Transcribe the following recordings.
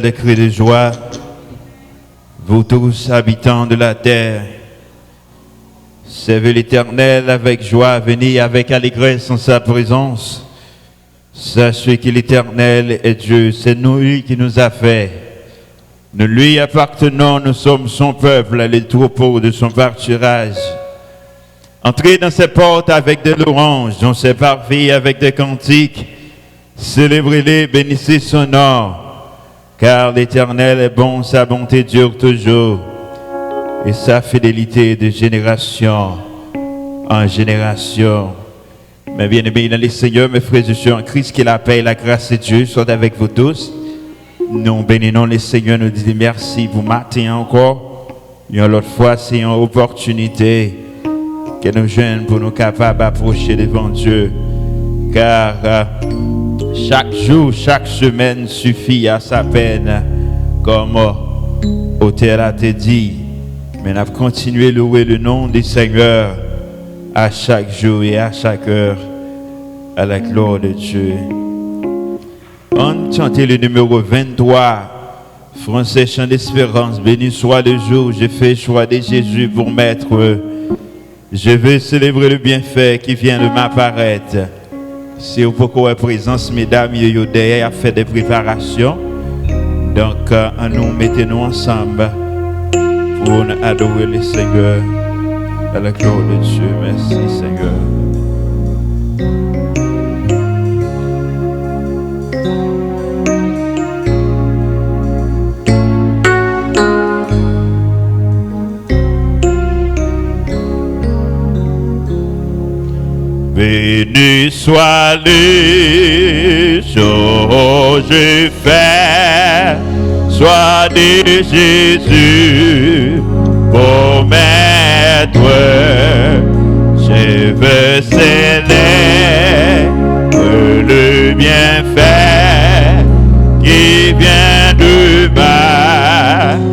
Des cris de joie, vous tous habitants de la terre, servez l'Éternel avec joie, venez avec allégresse en sa présence. Sachez que l'Éternel est Dieu, c'est lui qui nous a fait. Nous lui appartenons, nous sommes son peuple, les troupeaux de son pâturage. Entrez dans ses portes avec des louanges, dans ses parvis avec des cantiques. Célébrez-les, bénissez son nom. Car l'Éternel est bon, sa bonté dure toujours, et sa fidélité de génération en génération. Mais bien aimés dans les Seigneurs, mes frères et sœurs en Christ, que la paix et la grâce de Dieu soient avec vous tous. Nous bénissons les Seigneurs, nous disons merci pour matin encore. Une autre fois, c'est une opportunité que nous jeunes pour nous capables d'approcher devant Dieu. Car chaque jour, chaque semaine suffit à sa peine, comme l'auteur a dit. Mais nous avons continué à louer le nom du Seigneur à chaque jour et à chaque heure, à la gloire de Dieu. On chante le numéro 23, français chant d'espérance. Béni soit le jour, j'ai fait choix de Jésus pour maître. Je veux célébrer le bienfait qui vient de m'apparaître. Si vous pouvez présence, mesdames, vous avez à faire des préparations. Donc, nous mettons ensemble pour adorer le Seigneur à la gloire de Dieu. Merci, Seigneur. Béni soit le jour je fais, soit de Jésus pour maître. Je veux célébrer le bienfait qui vient de m'apparaître.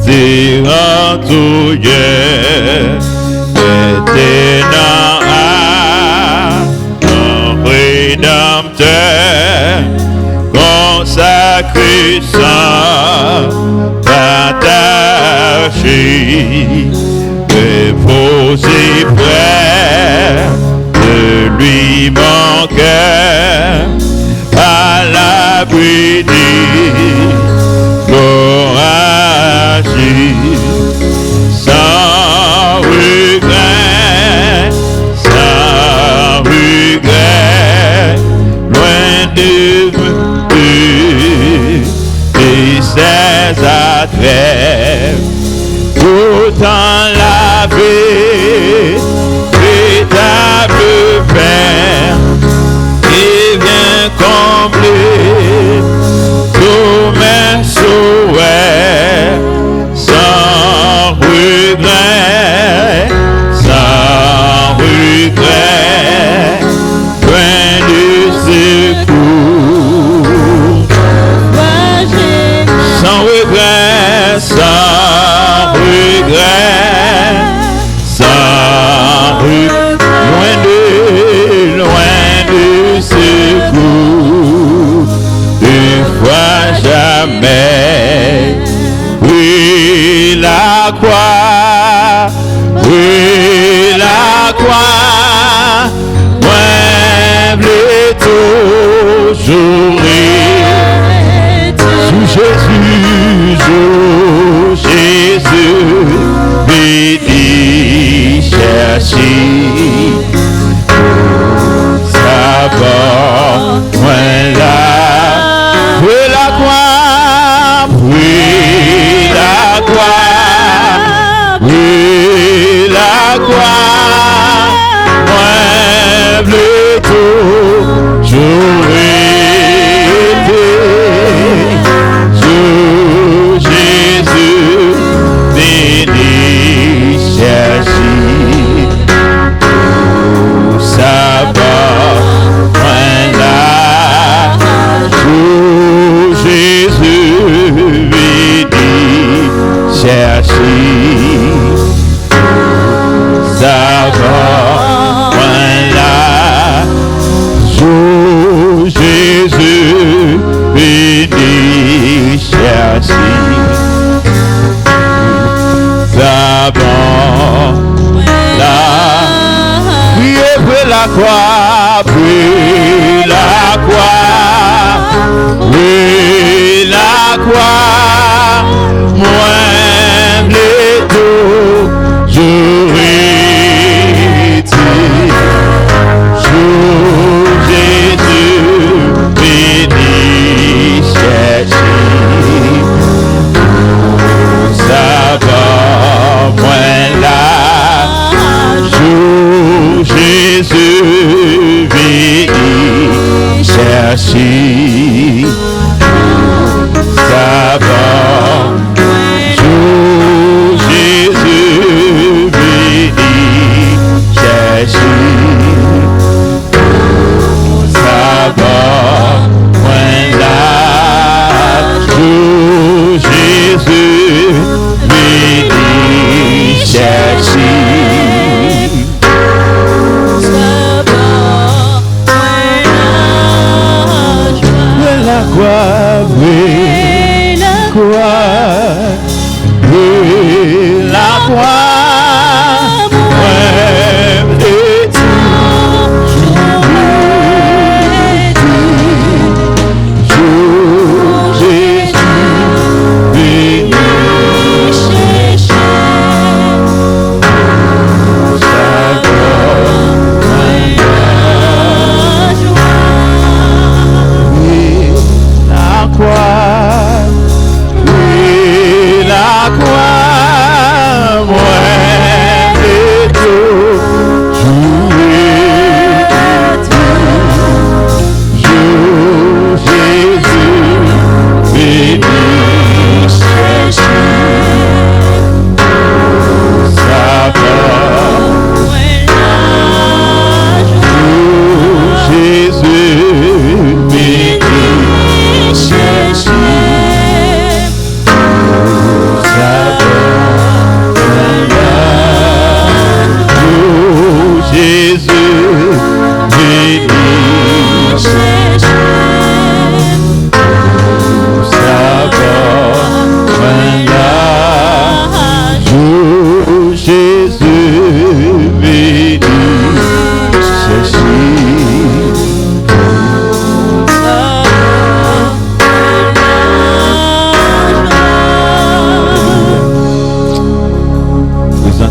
désirant tout Dieu, éternel ton rédempteur, consacré sans t'attacher, reposé près de lui mon cœur, à l'abri des courageux, sans regret, loin de ses attraits, pourtant lavé, véritable Père, et vient combler tous mes souhaits, sans regret, loin de secours, sans regret, loin de secours, une fois jamais. Oui, la croix, moi, je toujours sous Jésus, béni, chercher, savoir, moi là, oui, la croix, moi, je toujours été sous Jésus, béni, chercher, savoir, moi là, sous Jésus, béni, chercher, savoir, moi là, sous Jésus, béni, chercher, savoir, là, priez pour la croix, moi, les toujours été, sous Jésus, béni, chercher, savoir, moi là, sous Jésus, béni, chercher, savoir.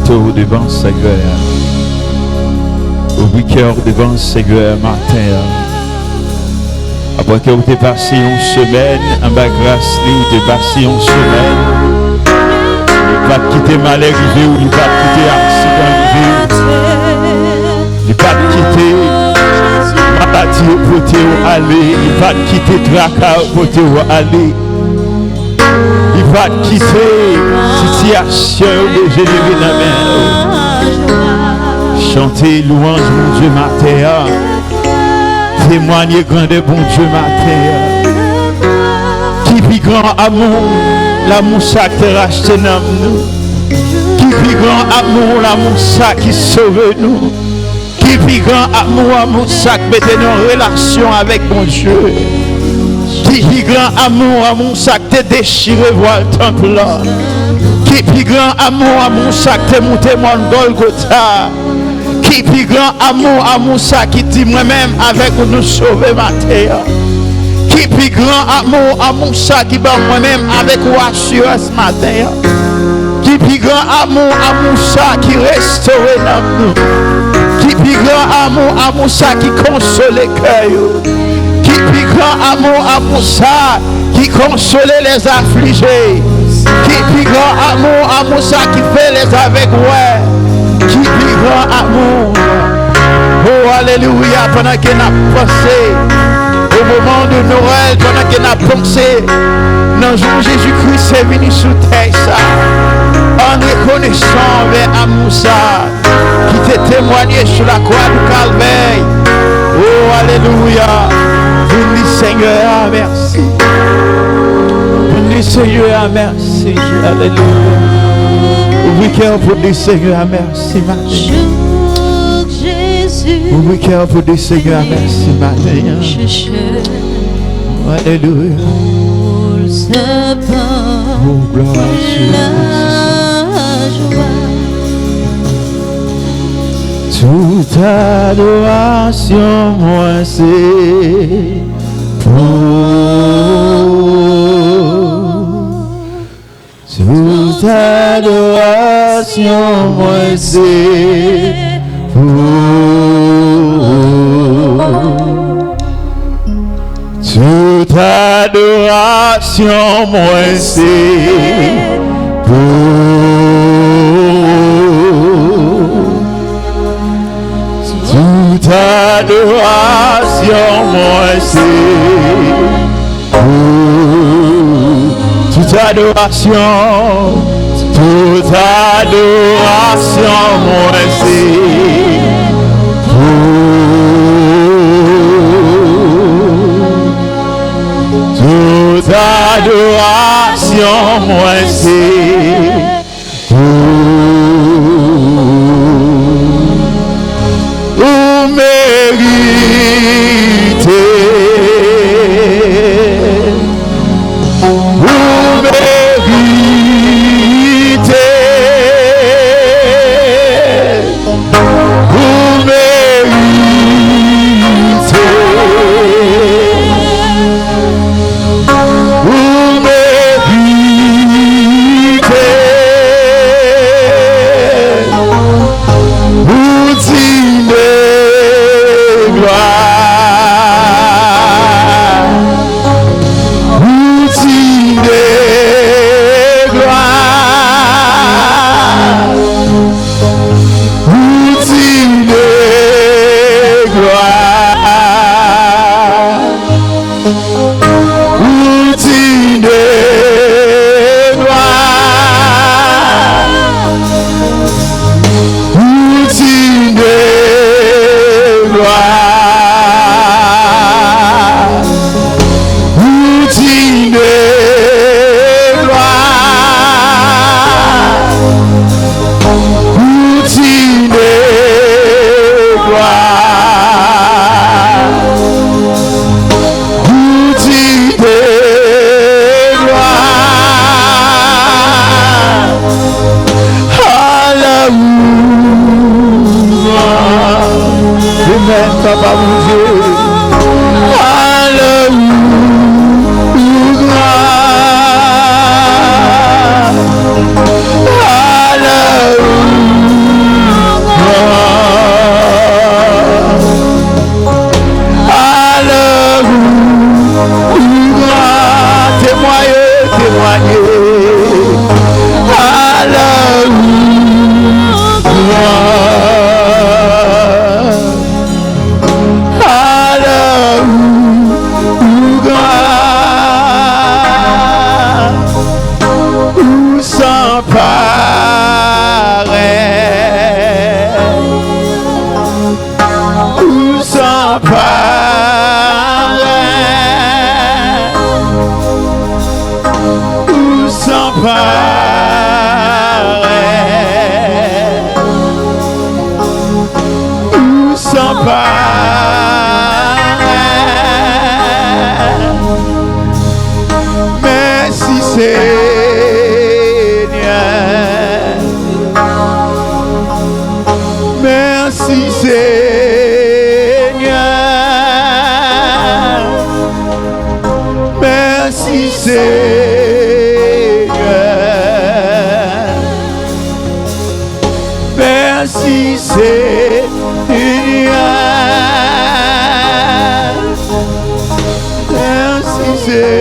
tout devant le Seigneur. Ouvre cœur devant le Seigneur matin. Après que vous avez passé une semaine, en bas grâce, vous avez passé une semaine. Il va quitter mal arrivé ou il va quitter accident arrivé. Il va quitter maladie pour te aller. Il va quitter tracas pour te aller. Il va quitter situation de générer la mer. Chanter louange mon Dieu matin. Témoigner grand de bon Dieu matin. Qui plus grand amour, l'amour ça qui racheté nous. Qui plus grand amour, l'amour ça qui sauve nous. Qui plus grand amour ça qui met en relation avec mon Dieu. Qui plus grand amour ça qui te déchiré voir le temple là. Qui plus grand amour ça qui te monté mon Golgotha. Qui plus grand amour ça qui dit moi-même avec nous sauver matin. Qui plus grand amour ça qui bat moi-même avec assurance matin. Qui plus grand amour ça qui restaure nous. Qui plus grand amour ça qui console les cœurs. Qui plus grand amour ça qui console les affligés. Qui plus grand amour ça qui fait les aveugles. Qui plus grand amour. Oh alléluia, pendant qu'on a pensé au moment de Noël, pendant qu'on a pensé dans le jour Jésus-Christ est venu sous terre ça, en reconnaissant avec amour ça qui t'est témoigné sur la croix du Calvaire. Oh alléluia, béni Seigneur, merci. Béni Seigneur, merci. Alléluia. Ouvre cœur pour dire Seigneur, merci matin. Ouvre cœur pour dire Seigneur, merci matin. Alléluia. Oh gloire à Dieu. Toute adoration, moi c'est pour. Toute adoration, moi c'est pour. Toute adoration, moi c'est pour. Toute adoration, moi c'est pour. Toute adoration, moi c'est pour. Toute adoration, moi c'est pour. Vous méritez. Vous méritez. pareil, ou sans pareil. Merci Seigneur, merci Seigneur, merci Seigneur, merci Seigneur, merci Seigneur,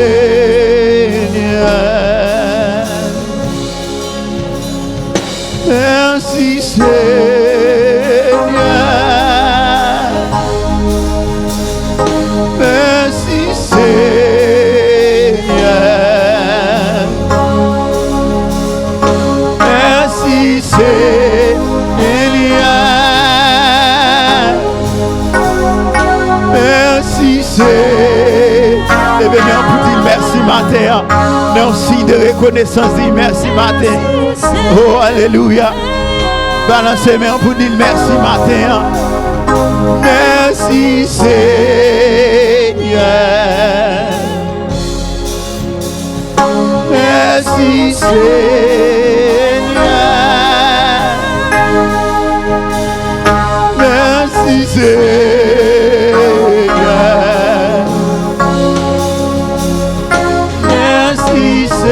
merci Seigneur, merci Seigneur, merci Seigneur, merci Seigneur. Et bien, on peut dire merci matin. Mais un signe de reconnaissance, dit merci matin. Oh, alléluia. Balancez, mais on peut dire merci matin. Merci Seigneur. Merci Seigneur. Merci Seigneur. Merci Seigneur.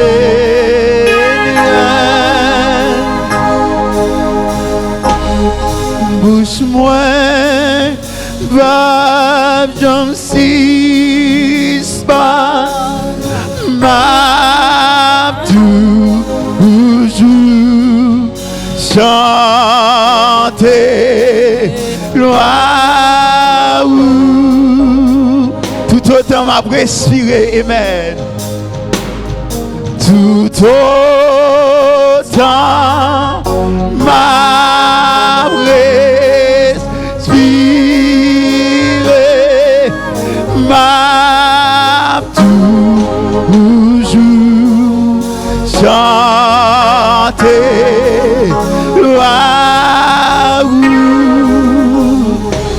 Bouche moi va j'en suis pas ma toujours chanter gloire tout autant m'a respiré, amen. Tout autant m'a respiré, m'a toujours chanté gloire.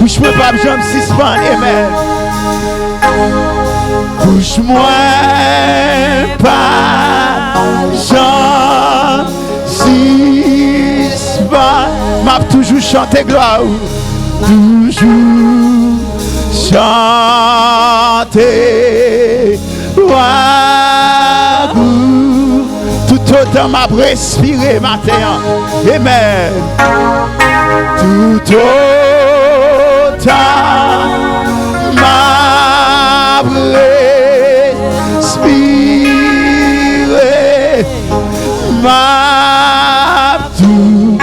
Bouche-moi pas, je me suspends, amen. Bouche-moi pas, j'en suspends. M'a toujours chanté gloire. Toujours chanter gloire. Tout autant m'a respiré matin, amen. Tout autant m'a respiré, m'a toujours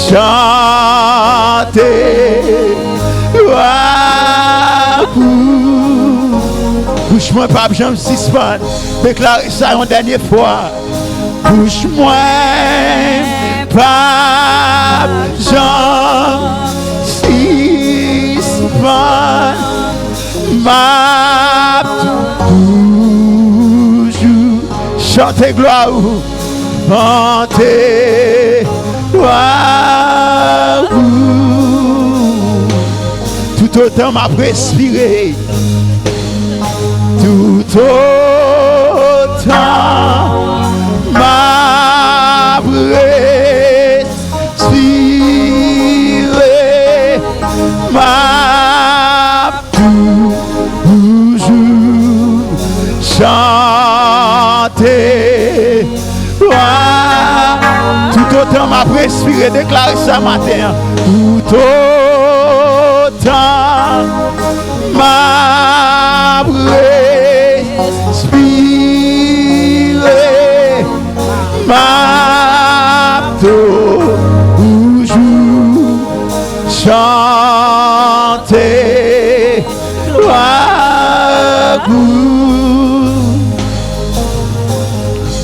chanter gloire. Bouche-moi pas, je me suspends. Déclarez ça une dernière fois. Bouche-moi pas, je me suspends. M'a toujours chanter gloire. Chanter gloire. Tout autant m'a respiré. Tout autant m'a respiré, m'a toujours chanté. Tout autant m'a respiré, déclarez ça matin. Tout autant m'a respiré, m'a toujours chanté gloire.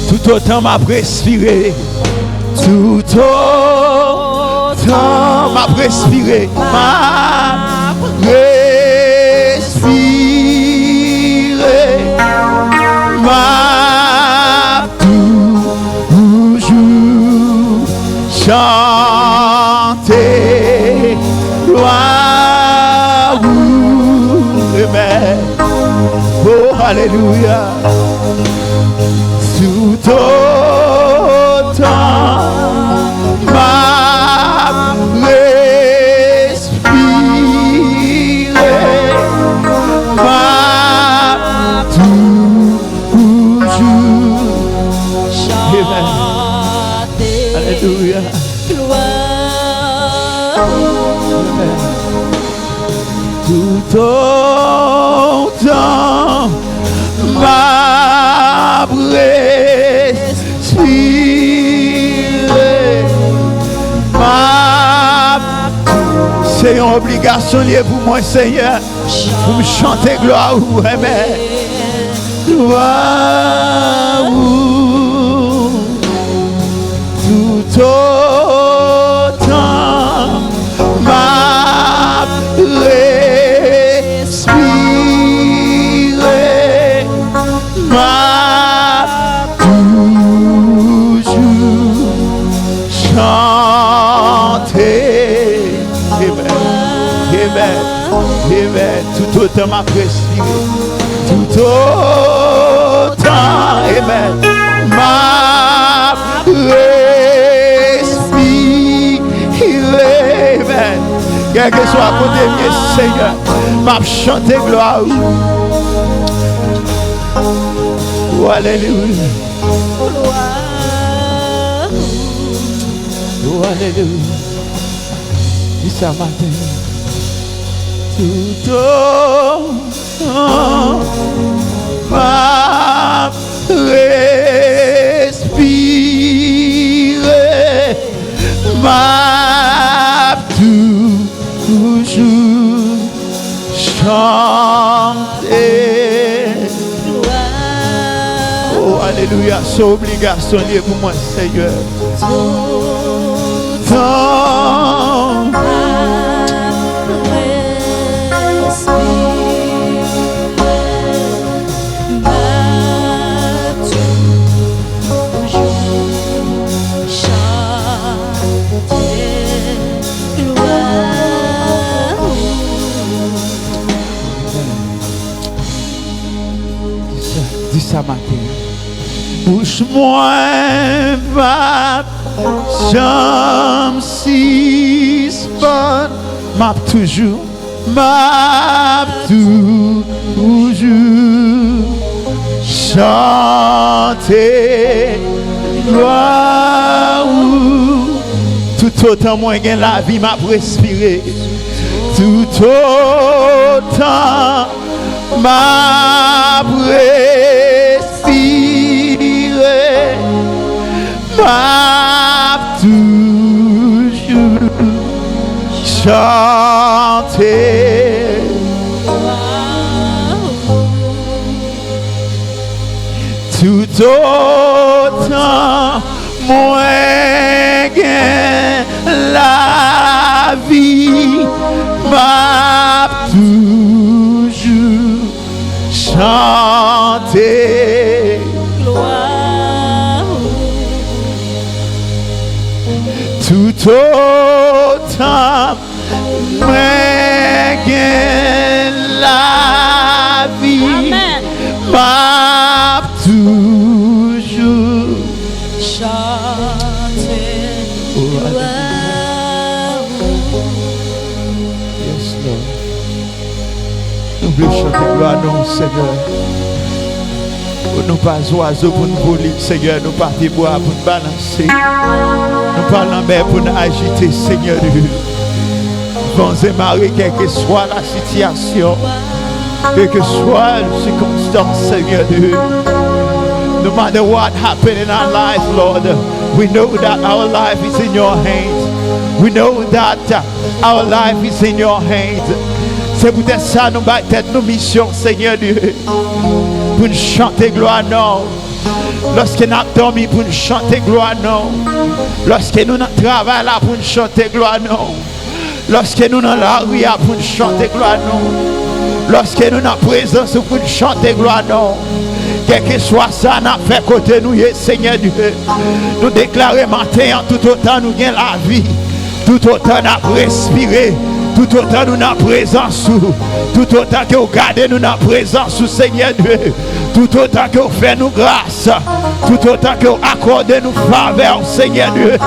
Tout autant m'a respiré, tout autant m'a respiré, m'a respiré, m'a Alléluia. Tout autant m'a respiré, m'a toujours chanté. Alléluia. Amen. Tout autant m'a respiré, c'est une obligation liée pour moi, Seigneur, pour me chanter gloire ou amen. Gloire ou tout autant m'a respiré, m'a toujours chanté. Amen. Amen. Tout autant m'a respiré. Tout autant. Amen. M'a respiré. Amen. Quel que soit à côté de moi, Seigneur, m'a chanté gloire. Oh, alléluia. Oh, alléluia. Dis ça matin. Tout autant m'a respiré, m'a toujours chanté. Oh, alléluia, c'est obligation liée pour moi, Seigneur. Dis ça matin. Bouche moi va j'aime si bon m'a toujours chanter gloire tout autant moi gain la vie m'a respiré tout autant m'a respiré m'a toujours chanter tout autant moi gain la vie m'a toujours chanter tout autant moi gain la vie m'a toujours chanter. Yes, Lord. Nous voulons chanter gloire à nous, Seigneur. Nous ne pas oiseaux pour nous voler, Seigneur. Nous pas des bois pour nous balancer. Nous pas la mer pour nous agiter, Seigneur. Vents et marées, quelle que soit la situation, quelle que soit la circonstance, Seigneur Dieu. No matter what happened in our life, Lord, we know that our life is in your hands. We know that our life is in your hands. C'est peut-être ça nous battons nos missions, Seigneur Dieu, pour nous chanter gloire non. Lorsque nous avons dormi pour nous chanter gloire non. Lorsque nous travaillons là pour nous chanter gloire non. Lorsque nous dans la rue pour nous chanter gloire non. Lorsque nous dans la présence pour nous chanter gloire non. Quel que soit ça, nous fait côté nous, Seigneur Dieu. Nous déclarons matin, tout autant nous gagnons la vie, tout autant nous respirons, tout autant nous dans présence, tout autant que vous gardez nous dans présence, Seigneur Dieu, tout autant que vous faites nous grâce, tout autant que vous accordez nous faveur, Seigneur Dieu,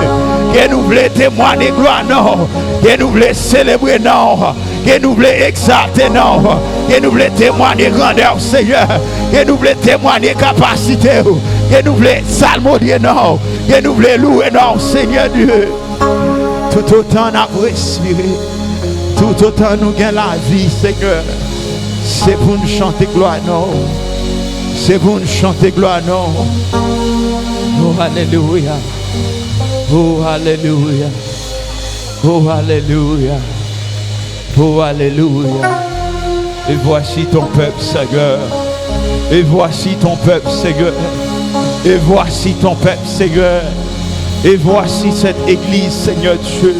que nous voulons témoigner gloire, non, que nous voulons célébrer, non, que nous voulons exalter, non, que nous voulons témoigner grandeur, Seigneur, que nous voulons témoigner capacité, que nous voulons salmodier, non, que nous voulons louer, non, Seigneur Dieu. Tout autant nous respirer, tout autant nous gagnons la vie, Seigneur. C'est pour nous chanter gloire, non. C'est pour nous chanter gloire, non. Oh, alléluia. Oh, alléluia. Oh, alléluia. Oh, alléluia. Et voici ton peuple, Seigneur. Et voici ton peuple, Seigneur. Et voici ton peuple, Seigneur. Et voici cette église, Seigneur Dieu.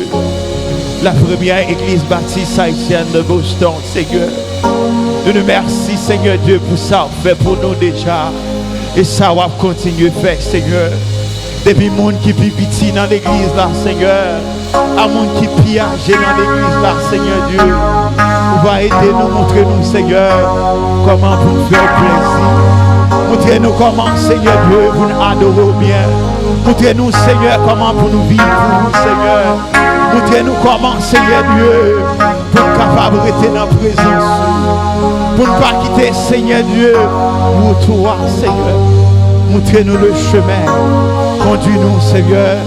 La première église baptiste haïtienne de Boston, Seigneur. Nous nous remercions, Seigneur Dieu, pour ça fait pour nous déjà. Et ça va continuer à faire, Seigneur. Depuis le monde qui est petit dans l'église là, Seigneur. À monde qui est piégé dans l'église là, Seigneur Dieu. Vous va aider nous, montrer-nous, Seigneur, comment pour nous faire plaisir. Montrez-nous comment, Seigneur Dieu, vous nous adorer bien. Montrez-nous, Seigneur, comment pour nous vivre pour vous, Seigneur. Montrez-nous comment, Seigneur Dieu, pour être capable de rester dans la présence. Pour ne pas quitter, Seigneur Dieu, pour toi, Seigneur. Montrez-nous le chemin. Conduis-nous, Seigneur.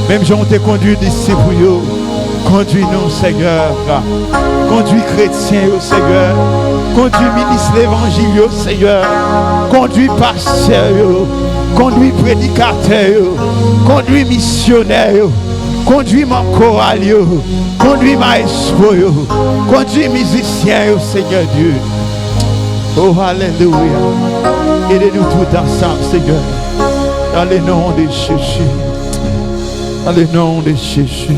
Même si on t'a conduit d'ici pour nous. Conduis-nous, Seigneur. Conduis chrétiens, Seigneur. Conduis ministre l'évangile, Seigneur. Conduis pasteur, conduis prédicateur, conduis missionnaire, conduis ma chorale, conduis maestro, conduis musicien, Seigneur Dieu. Oh, alléluia. Aidez-nous tout ensemble, Seigneur. Dans le nom de Jésus. Dans le nom de Jésus.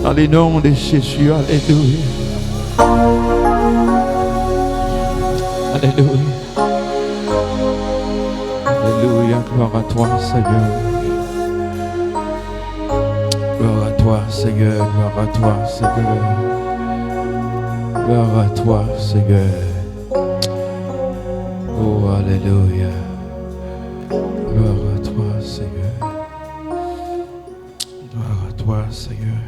Dans le nom de Jésus. Alléluia. Alléluia. Alléluia. Gloire à toi, Seigneur. Gloire à toi, Seigneur. Gloire à toi, Seigneur. Gloire à toi, Seigneur. Oh, alléluia. Gloire à toi, Seigneur. Gloire à toi, Seigneur.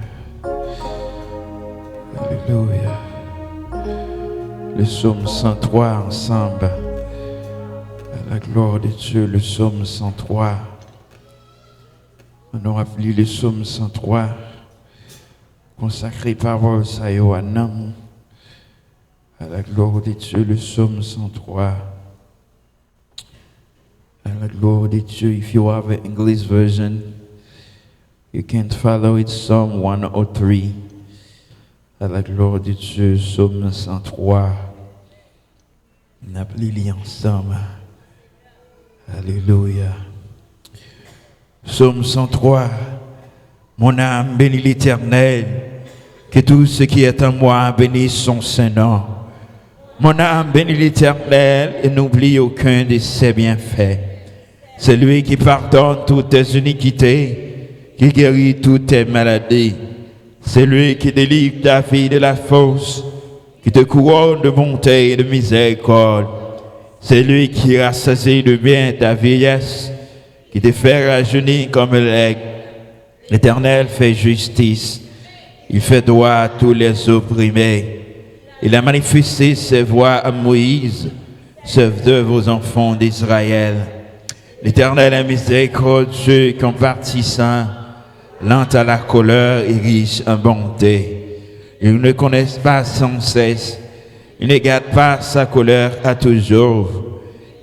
Alléluia. Le psaume 103 ensemble. À la gloire de Dieu, le psaume 103. On a appelé le psaume 103. Consacré parole à Yohanan. À la gloire de Dieu, le psaume 103. À la gloire de Dieu, if you have an English version, you can follow it, Psalm 103. À la gloire de Dieu, psaume 103. On a appelé ensemble. Alléluia. Psaume 103. Mon âme bénit l'Éternel, que tout ce qui est en moi bénisse son Saint-Nom. Mon âme bénit l'Éternel et n'oublie aucun de ses bienfaits. C'est lui qui pardonne toutes tes iniquités, qui guérit toutes tes maladies. C'est lui qui délivre ta vie de la fosse, qui te couronne de bonté et de miséricorde. C'est lui qui rassasie de bien ta vieillesse, qui te fait rajeunir comme l'aigle. L'Éternel fait justice, il fait droit à tous les opprimés. Il a manifesté ses voies à Moïse, sauve vos enfants d'Israël. L'Éternel est miséricordieux, compatissant, lent à la colère et riche en bonté. Ils ne connaissent pas sans cesse. Il ne garde pas sa colère à toujours.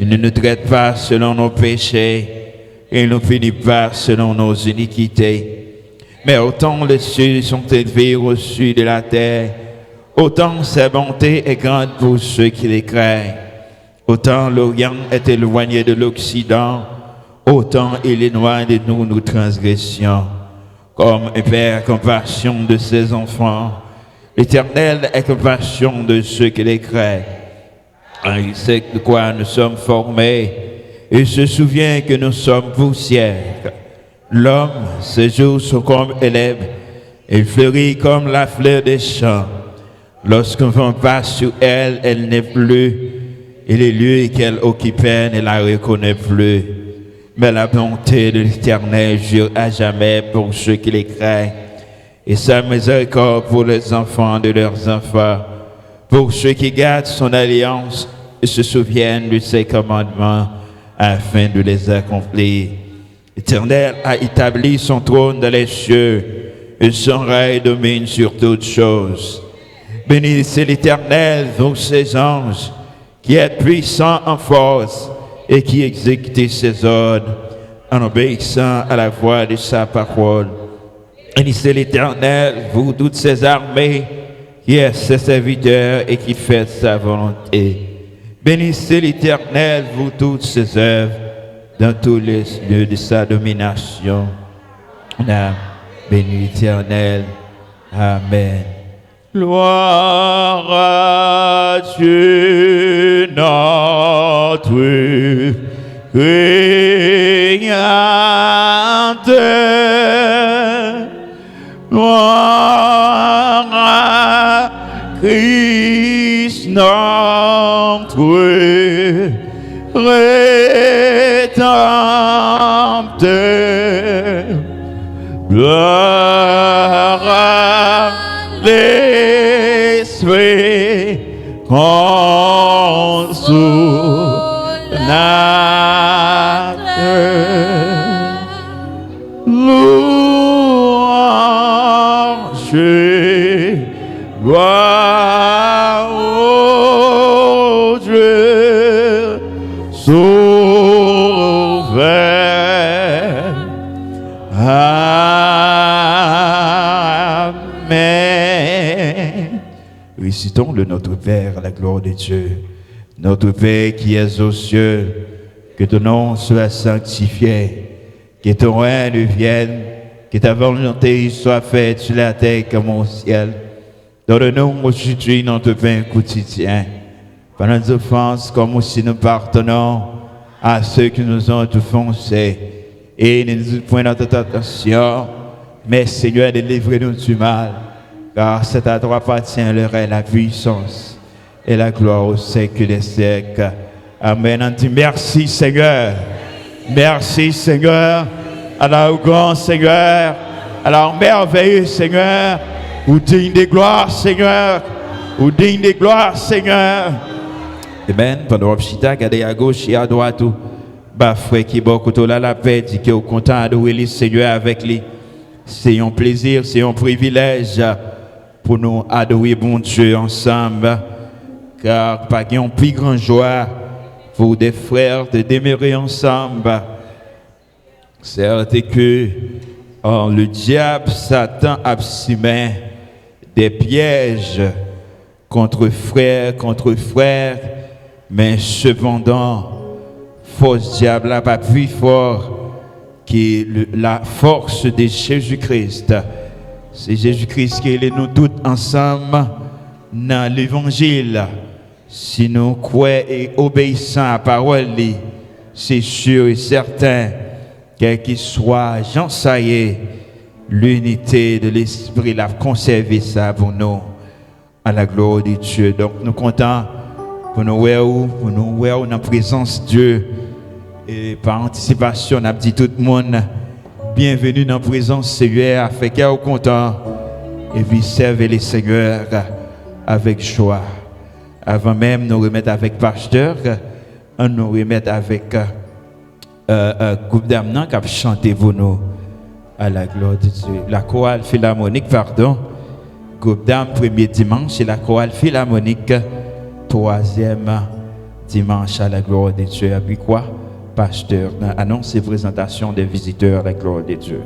Il ne nous traite pas selon nos péchés. Et il ne punit pas selon nos iniquités. Mais autant les cieux sont élevés au-dessus de la terre, autant sa bonté est grande pour ceux qui les craignent. Autant l'Orient est éloigné de l'Occident, autant il éloigne de nous nos transgressions. Comme un père a compassion de ses enfants, l'Éternel a compassion de ceux qui les craignent. Il sait de quoi nous sommes formés, et se souvient que nous sommes poussière. L'homme, ses jours sont comme élèves, Elle fleurit comme la fleur des champs. Lorsqu'un vent passe sur elle, elle n'est plus. Et les lieux qu'elle occupait ne la reconnaît plus. Mais la bonté de l'Éternel jure à jamais pour ceux qui les craignent. Et sa miséricorde pour les enfants de leurs enfants. Pour ceux qui gardent son alliance et se souviennent de ses commandements afin de les accomplir. L'Éternel a établi son trône dans les cieux et son règne domine sur toutes choses. Bénissez l'Éternel, vous ses anges, qui êtes puissants en force et qui exécutez ses ordres en obéissant à la voix de sa parole. Bénissez l'Éternel, vous toutes ses armées, qui est ses serviteurs et qui fait sa volonté. Bénissez l'Éternel, vous toutes ses œuvres, dans tous les lieux de sa domination. Bénis l'Éternel. Amen. Gloire à Dieu, notre Créateur. Gloire à Christ, notre Rédempteur. Gloire à l'Esprit consolateur. Louange, gloire au Dieu sauveur. Amen. Récitons le Notre Père à la gloire de Dieu. Notre Père qui es aux cieux, que ton nom soit sanctifié, que ton règne vienne, que ta volonté soit faite sur la terre comme au ciel. Donne-nous aujourd'hui notre pain quotidien. Pardonne nos offenses comme aussi nous pardonnons à ceux qui nous ont offensés. Et ne nous point dans notre tentation, mais Seigneur, délivre-nous du mal, car c'est à toi appartient le règne, la puissance et la gloire au siècle des siècles. Amen. On dit merci Seigneur. Merci Seigneur. Alors grand Seigneur. Alors merveilleux Seigneur. Ou digne de gloire Seigneur. Ou digne de gloire Seigneur. Amen. Pendant que je regardez à gauche et à droite, bah frère qui beaucoup là la paix, dit que est content d'adorer le Seigneur avec lui. C'est un plaisir, c'est un privilège pour nous adorer bon Dieu ensemble. Car pas une plus grande joie pour des frères de demeurer ensemble. Certes que le diable, Satan, a semé des pièges contre frères, mais cependant, force diable n'a pas plus fort que la force de Jésus-Christ. C'est Jésus-Christ qui est nous tous ensemble dans l'évangile. Si nous croyons et obéissons à la parole, c'est sûr et certain, quel qu'il soit, j'en sais, l'unité de l'esprit, la conserver ça pour nous, à la gloire de Dieu. Donc nous comptons pour nous voir dans la présence de Dieu. Et par anticipation, on a dit tout le monde, bienvenue dans la présence du Seigneur, afin qu'il soit content et puis servir les Seigneurs avec joie. Avant même de nous remettre avec pasteur, on nous remettre avec groupe d'âmes qui a chanté pour nous à la gloire de Dieu. La chorale philharmonique, groupe d'âmes premier dimanche et la chorale philharmonique troisième dimanche à la gloire de Dieu. Et puis quoi? Pasteur annonce et présentation des visiteurs à la gloire de Dieu.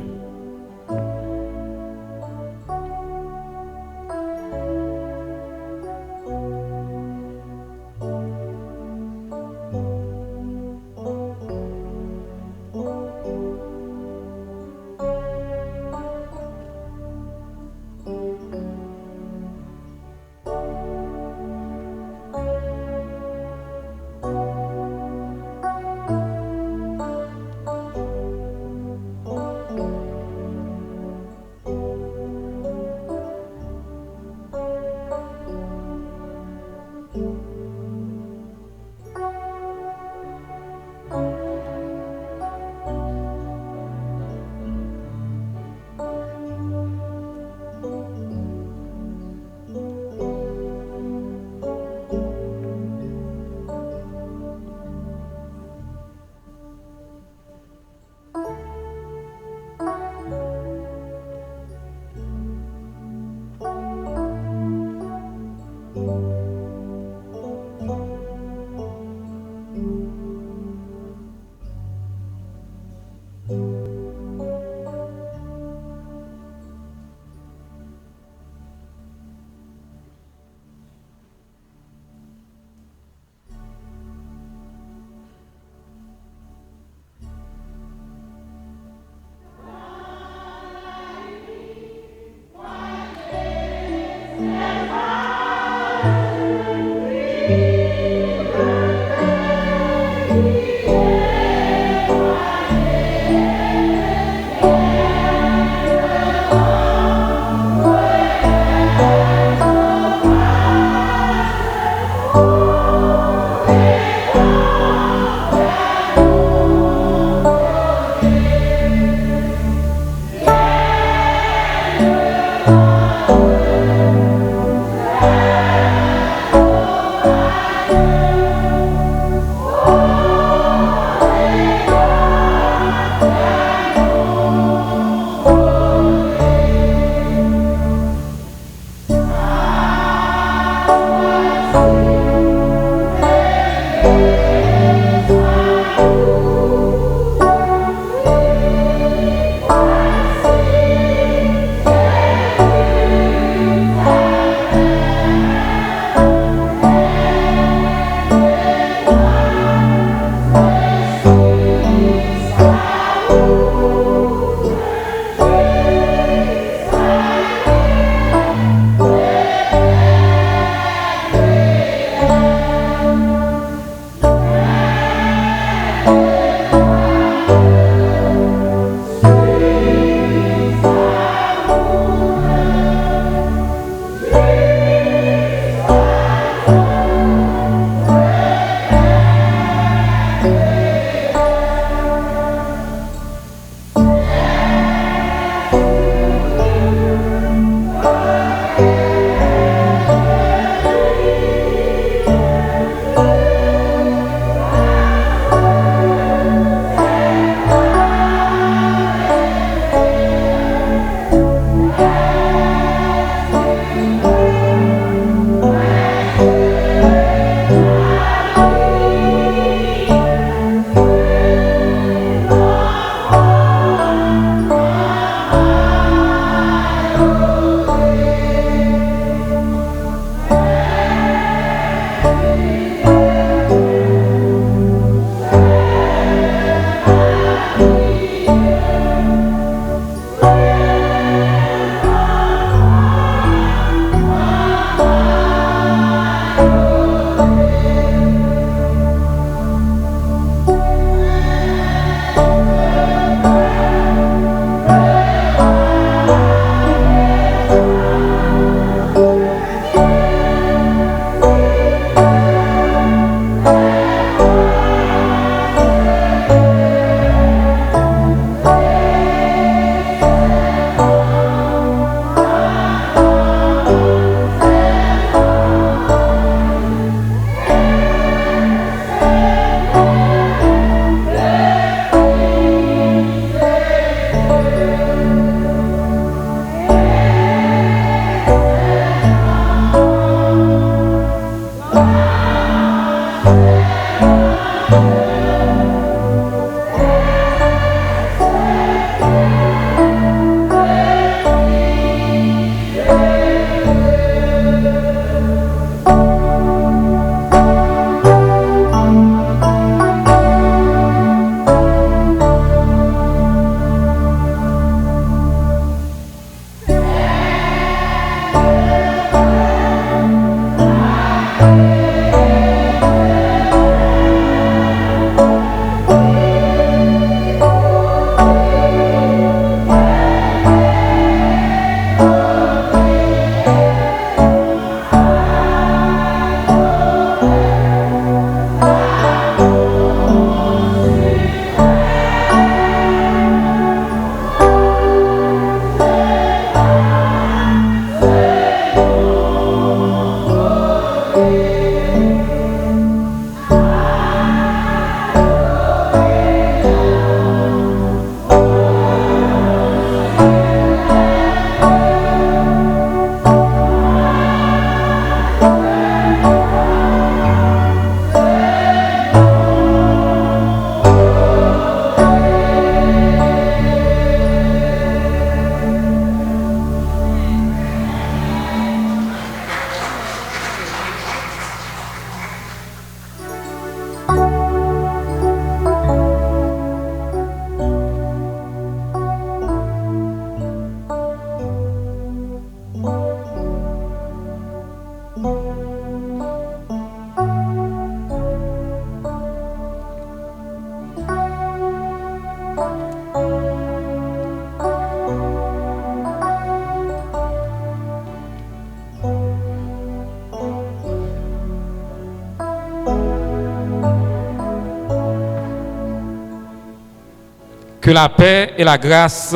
Que la paix et la grâce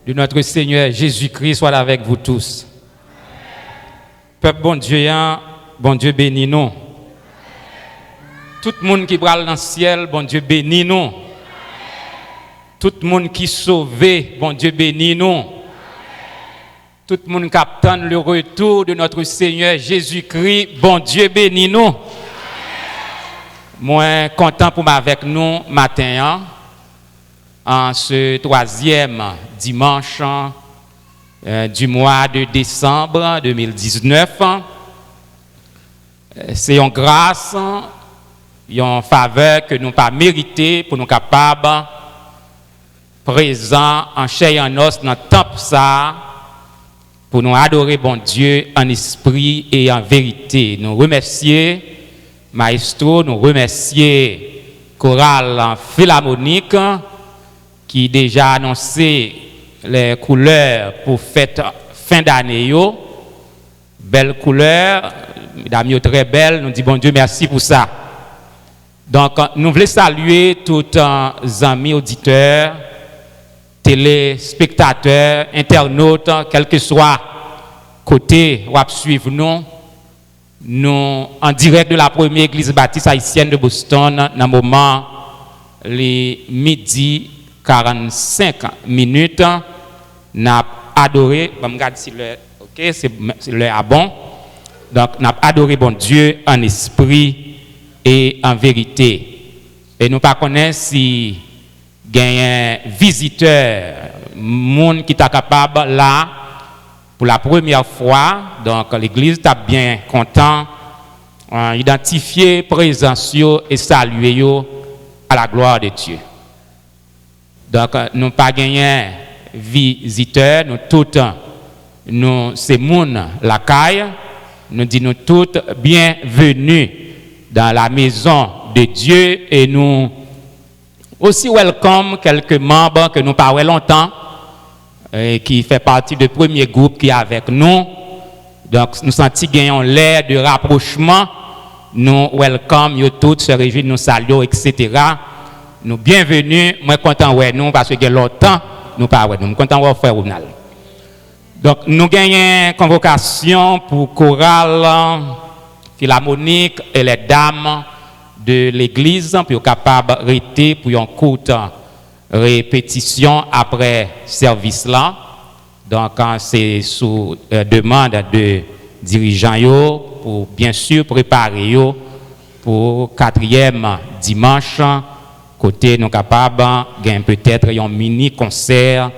de notre Seigneur Jésus-Christ soient avec vous tous. Peuple bon Dieu bénis nous. Tout le monde qui brale dans le ciel, bon Dieu bénis nous. Tout le monde qui est sauvé, bon Dieu bénis nous. Tout le monde qui attend le retour de notre Seigneur Jésus-Christ, bon Dieu bénis nous. Moi, content pour m'avec nous matin, en ce 3e dimanche du mois de décembre 2019. C'est une grâce, une faveur que nous pas mérité pour nous capables présents en chair et en os dans le temple ça pour nous adorer bon Dieu en esprit et en vérité. Nous remercier Maestro, nous remercier Chorale Philharmonique qui déjà annoncé les couleurs pour fête fin d'année. Belles couleurs, mesdames, très belles. Nous disons bon Dieu merci pour ça. Donc, nous voulons saluer tous les amis auditeurs, téléspectateurs, internautes, quel que soit côté où suivre nous en direct de la première église baptiste haïtienne de Boston, dans le moment les midi 45 minutes, nous avons adoré, je regarde si le, ok, c'est le bon. Donc, nous avons adoré bon Dieu en esprit et en vérité. Et nous ne connaissons pas si il y a un visiteur, monde qui est capable là, pour la première fois, donc l'église est bien content d'identifier, présence et saluer à la gloire de Dieu. Donc, nous pas gagné visiteurs, nous tous, nous, c'est moun la caille, nous disons tous bienvenue dans la maison de Dieu et nous aussi welcome quelques membres que nous parlons longtemps et qui fait partie du premier groupe qui est avec nous. Donc, nous sentons gagnons l'air de rapprochement. Nous welcome, nous tous, se réjouissent, nous saluons, etc. Nous bienvenus, moi content ouais nous parce que longtemps nous pas ouais nous content ouais frère Ronald. Donc nous gagnons convocation pour chorale philharmonique et les dames de l'église pour capable rester pour une courte répétition après service là. Donc c'est sous demande de dirigeants pour bien sûr préparer pour 4e dimanche. Côté nous capables gagner peut-être un mini concert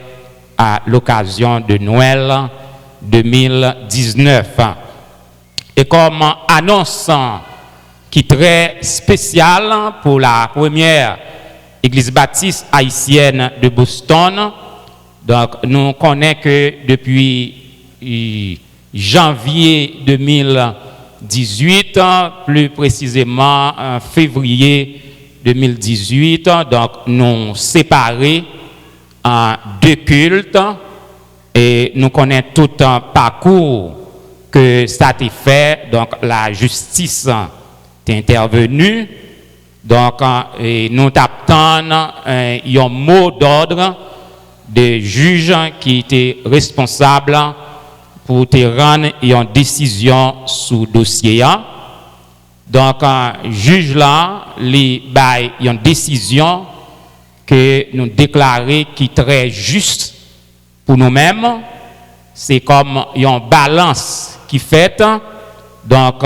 à l'occasion de Noël 2019. Et comme annonce qui est très spéciale pour la première église baptiste haïtienne de Boston, donc nous connaissons que depuis janvier 2018, plus précisément en février 2018, donc nous séparés en 2 cultes et nous connaissons tout un parcours que ça a été fait. Donc la justice est intervenue. Donc nous attendons un mot d'ordre des juges qui étaient responsables pour te rendre une décision sur le dossier. Donc, juge là, il bail une décision que nous déclarons qui est très juste pour nous-mêmes. C'est comme une balance qui fait. Donc,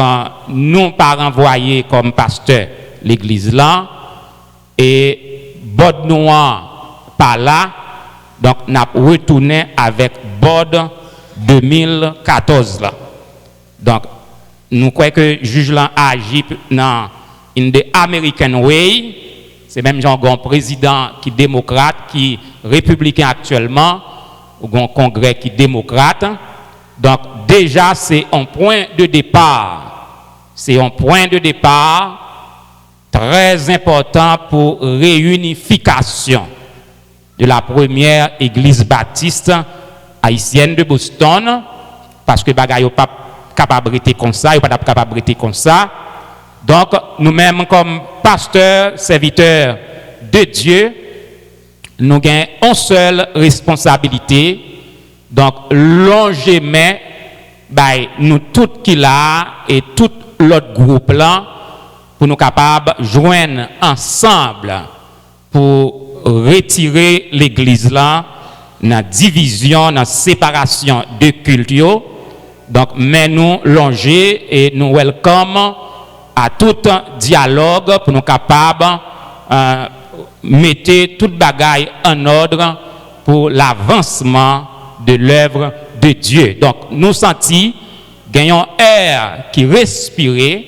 nous pas renvoyer comme pasteur l'église là et bod noir par là. Donc, nous avons retourné avec bod 2014 là. Donc, nous croyons que le juge là agit dans une the American way. C'est même genre un président qui est démocrate, qui est républicain actuellement, ou un congrès qui est démocrate. Donc déjà c'est un point de départ. C'est un point de départ très important pour réunification de la première église baptiste haïtienne de Boston, parce que bagaille pas capable de comme ça, il pas capable de comme ça. Donc nous-mêmes comme pasteurs, serviteurs de Dieu, nous avons une seule responsabilité. Donc, longement, nous tous qui là et tout l'autre groupe là, pour nous capables de joindre ensemble pour retirer l'église là dans la division, dans la séparation de culture. Donc, mais nous longer et nous welcome à tout dialogue pour nous capables mettre toute bagaille en ordre pour l'avancement de l'œuvre de Dieu. Donc, nous sentons gagnons air qui respire,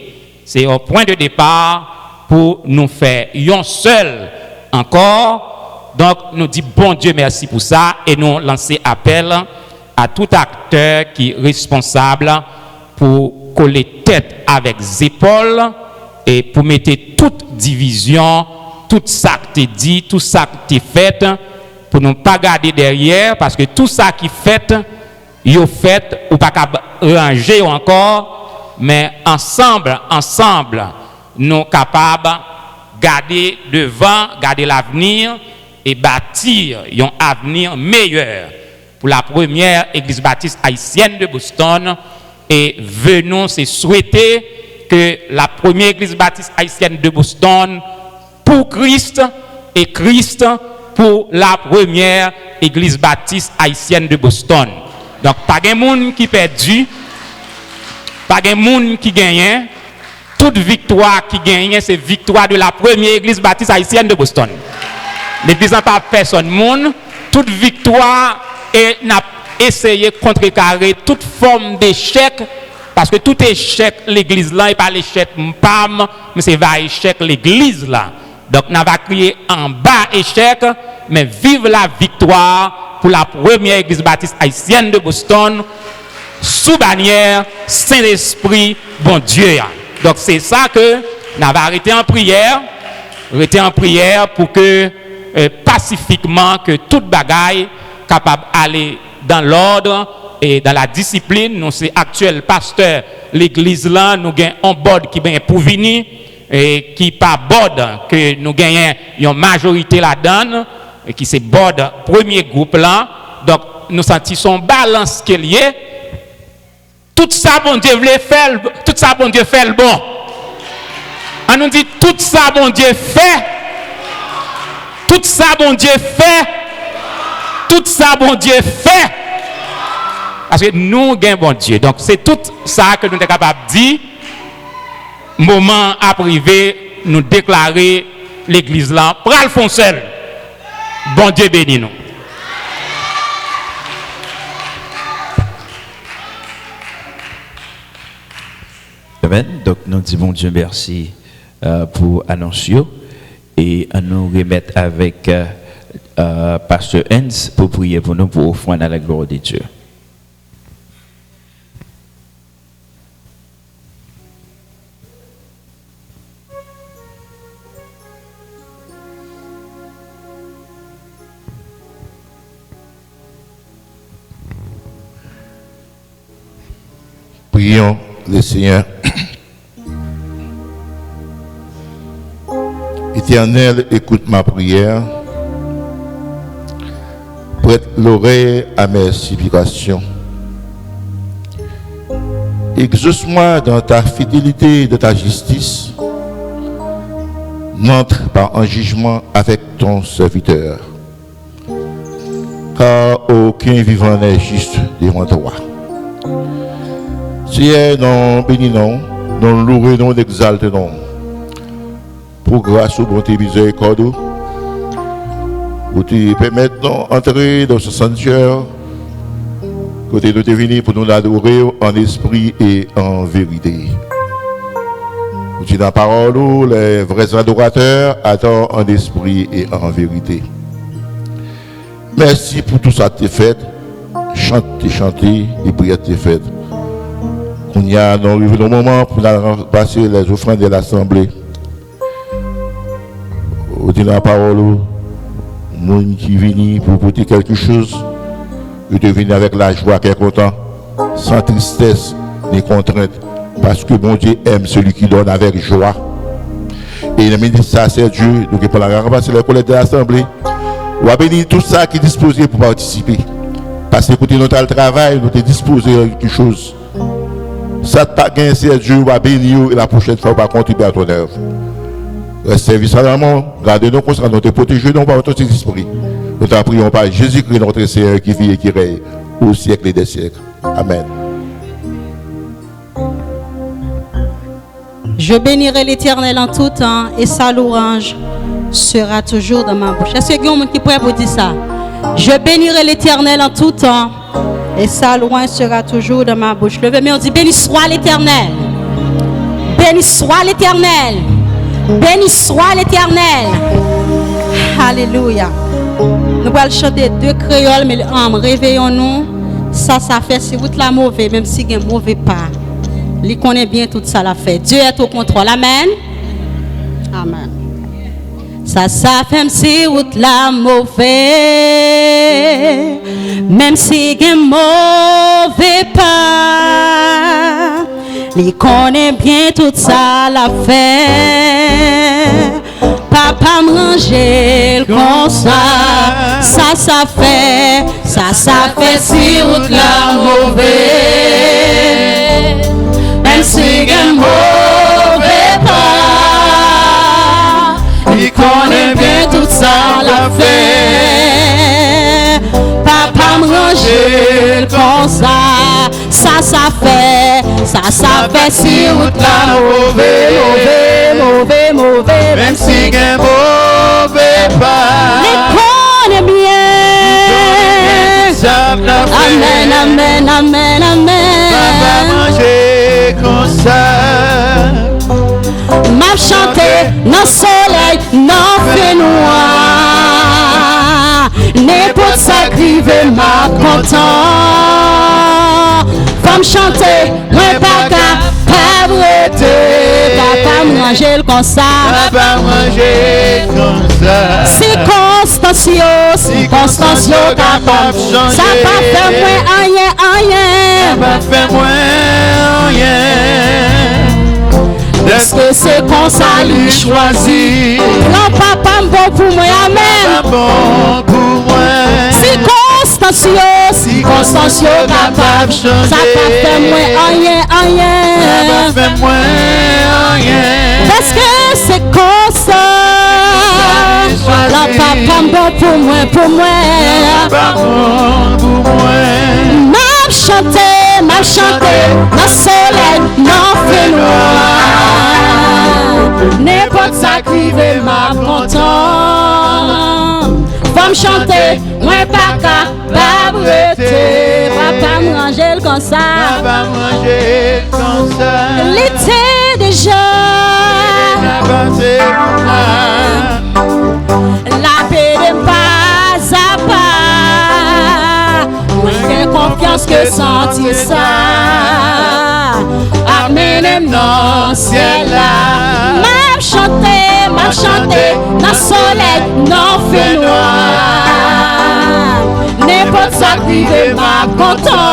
c'est au point de départ pour nous faire un seul encore. Donc, nous disons bon Dieu merci pour ça et nous lancer appel à tout acteur qui est responsable pour coller tête avec épaules et pour mettre toute division, tout ça qui est dit, tout ça qui est fait, pour ne pas garder derrière, parce que tout ça qui est fait, ou pas ranger encore, mais ensemble, nous sommes capables de garder devant, garder l'avenir et bâtir un avenir meilleur pour la première église baptiste haïtienne de Boston. Et venons se souhaiter que la première église baptiste haïtienne de Boston, pour Christ et Christ pour la première église baptiste haïtienne de Boston. Donc, pas de monde qui perdu, pas de monde qui gagne. Toute victoire qui gagne, c'est victoire de la première église baptiste haïtienne de Boston. L'église n'a pas personne monde. Toute victoire et n'a essayé de contrecarrer toute forme d'échec, parce que tout échec l'église là n'est pas l'échec PAM, mais c'est va échec l'église là. Donc n'a pas crié en bas échec, mais vive la victoire pour la première église baptiste haïtienne de Boston sous bannière Saint-Esprit bon Dieu. Donc c'est ça que n'a pas arrêté en prière pour que pacifiquement que toute bagaille capable d'aller dans l'ordre et dans la discipline. Nous c'est actuel pasteur l'église là, nous gagnons un board qui est pour venir et qui pas board que nous gagnons une majorité là-dedans et qui c'est board premier groupe là. Donc nous sentons son balance qui est lié. Tout ça bon Dieu voulait faire, tout ça bon Dieu fait le bon. On nous dit tout ça bon Dieu fait. Tout ça bon Dieu fait. Tout ça bon Dieu fait. Parce que nous gagnons bon Dieu. Donc c'est tout ça que nous sommes capables de dire. Moment à privé, nous déclarer l'église là, pral fond seul. Bon Dieu bénis nous. Amen. Donc nous disons bon Dieu merci pour annoncer et à nous remettre avec Pasteur Hans pour prier pour nous, pour offrir à la gloire de Dieu. Prions le Seigneur. Éternel, écoute ma prière. Prête l'oreille à mes supplications. Exauce-moi dans ta fidélité et de ta justice. N'entre pas en jugement avec ton serviteur. Car aucun vivant n'est juste devant toi. Seigneur, non béni non, non loué non exalte non. Pour grâce ou bonté miséricorde, pour te permettre d'entrer dans ce sanctuaire, côté de te venir pour nous adorer en esprit et en vérité. Pour te la parole, les vrais adorateurs attendent en esprit et en vérité. Merci pour tout ça que tu as fait. Chanter, les prières que tu as faites. On y a arrivé le moment pour passer les offrandes de l'Assemblée. On dit la parole, monde qui vient pour porter quelque chose, il devine avec la joie qui est content, sans tristesse ni contrainte, parce que bon Dieu aime celui qui donne avec joie. Et le ministère, c'est Dieu, donc pour la ramasser la collecte de l'Assemblée. On va bénir tout ça qui est disposé pour participer. Parce que côté notre travail, nous sommes disposés à quelque chose. Ça pas gagné, c'est Dieu, on va bénir et la prochaine fois, on va contribuer à ton œuvre. Reste service à l'amour, gardez-nous comme ça, nous te protéger par votre esprit. Nous t'en prions par Jésus-Christ, notre Seigneur, qui vit et qui règne au siècle des siècles. Amen. Je bénirai l'Éternel en tout temps et sa louange sera toujours dans ma bouche. Est-ce qu'il y a quelqu'un qui pourrait vous dire ça? Je bénirai l'Éternel en tout temps et sa louange sera toujours dans ma bouche. Levez-moi, on dit béni soit l'Éternel. Béni soit l'Éternel. Béni soit l'Éternel. Alléluia. Nous allons chanter deux créoles, mais réveillons-nous. Ça fait si vous la mauvais, même si vous avez mauvais pas. Il connaît bien tout ça la fait. Dieu est au contrôle. Amen. Amen. Ça fait si vous la mauvais, même si vous avez mauvais pas. Il connaît bien tout ça la fait. Papa manger comme ça, ça fait si vous la mauvais, même si vous mauvais pas, il connaît bien tout ça la fait. Papa manger comme ça, ça fait si vous la mauvais, même si vous mauvais pas. Les connaît bien. Amen. Papa manger comme ça. M'a chanté dans le soleil, dans le fait noir. N'importe ça crive m'a content. Femme chanter, moi pas capable de papa manger comme ça. Papa manger comme ça. Circonstance capable. Ça pas fait moins rien. Ça pas fait moins rien. Est-ce que c'est comme ça lui choisit? Non, papa bon pour moi, amen. Papa bon pour moi. Circonstance capable. Ça pas fait moins rien. Ça pas fait moins rien. Est-ce que c'est comme ça? Non, papa bon pour moi. Papa bon pour moi. M'a chanté, dans le soleil, dans le fait noir. N'importe ça qui veut m'a content. Va me chanter, moi pas capable de papa manger comme ça. Papa manger comme ça. L'été déjà. La paix de pas à pas. Moi j'ai confiance que sentir ça. Amen dans le ciel là. M'a chanté, dans le soleil, dans le fait noir. N'importe ça qui veut m'a content.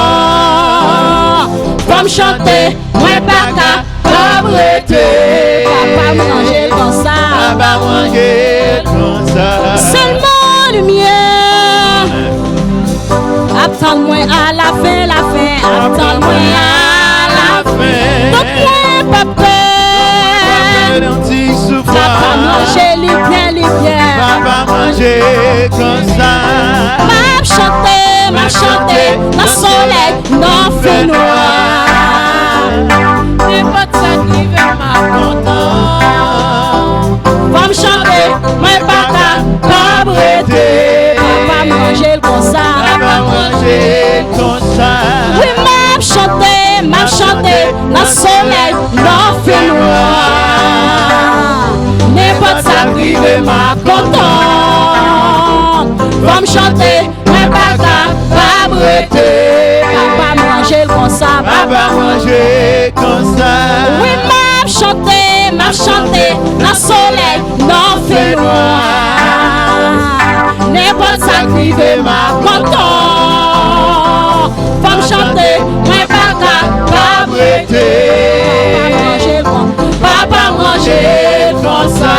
Va me chanter, moi pas capable de papa manger comme ça. Papa manger comme ça. Seulement le mien. Attends-moi à la fin. Attends-moi à la fin. Donc moi papa. Papa manger les biens. Papa manger comme ça. M'a chanté, dans le soleil, dans le fait noir. N'importe ça qui veut m'a content. Va me chanter, moi pas capable de papa manger comme ça. Papa manger comme ça. Oui, m'a chanté, dans le soleil, dans le fait noir. N'importe ça qui veut m'a content. Va me chanter, moi pas capable de papa manger comme ça. Papa manger comme ça. Oui, m'a chanté, dans le soleil, dans le fait noir. N'importe ça qui veut m'a content. Va me chanter, moi pas capable de papa manger comme ça.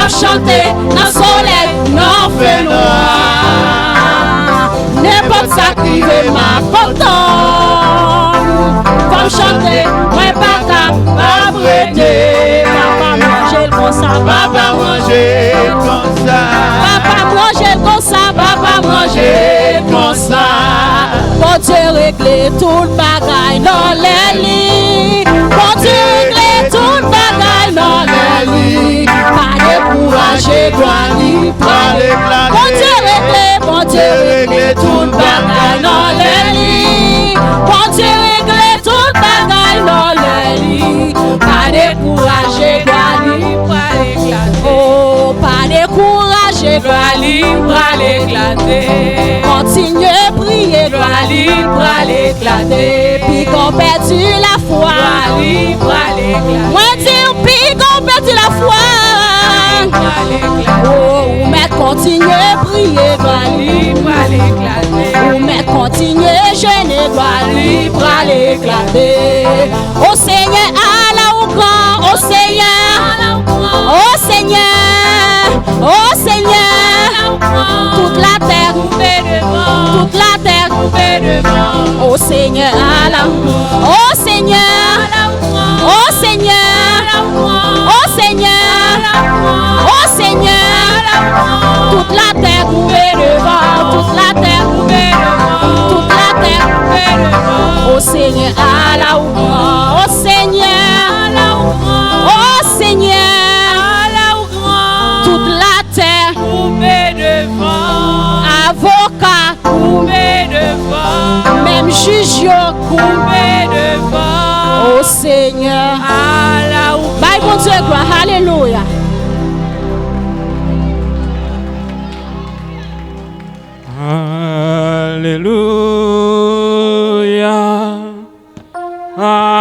chanter, dans le soleil, non feu noir. N'importe ça qui veut ma content. Comme chanter, moi pas pas prêter. Papa manger comme ça, papa manger comme ça. Papa manger comme ça, papa manger comme ça. Bon Dieu régler tout le bagaille dans les lits. Bon Dieu régler tout le bagaille dans les lits. Pas décourager, doit lui parler. Bon Dieu régler tout le bagaille dans les lits. Bon Dieu régler tout le bagaille dans les lits. Pas décourager, doit lui parler. Oh, pas décourager, doit lui l'éclater. Continuez à prier, doit libre à l'éclater. Puis qu'on perdu la foi, libre à l'éclater. Moi dire, puis qu'on perdu la foi. Oh, mais continuez à prier, doit libre à l'éclater. Oh, mais continuez à jeûner, doit libre à l'éclater. Oh Seigneur, Allah au grand, oh Seigneur, oh Seigneur, oh Seigneur, toute la terre, toute la terre, oh Seigneur, Allah, oh Seigneur, oh Seigneur, oh Seigneur, oh Seigneur, toute la terre, toute la terre, toute la terre, oh Seigneur, Allah, oh Seigneur, oh Seigneur, toute la terre, avocat, même juge, oh Seigneur, bye bon Dieu, gloire, alléluia. Alléluia, alléluia,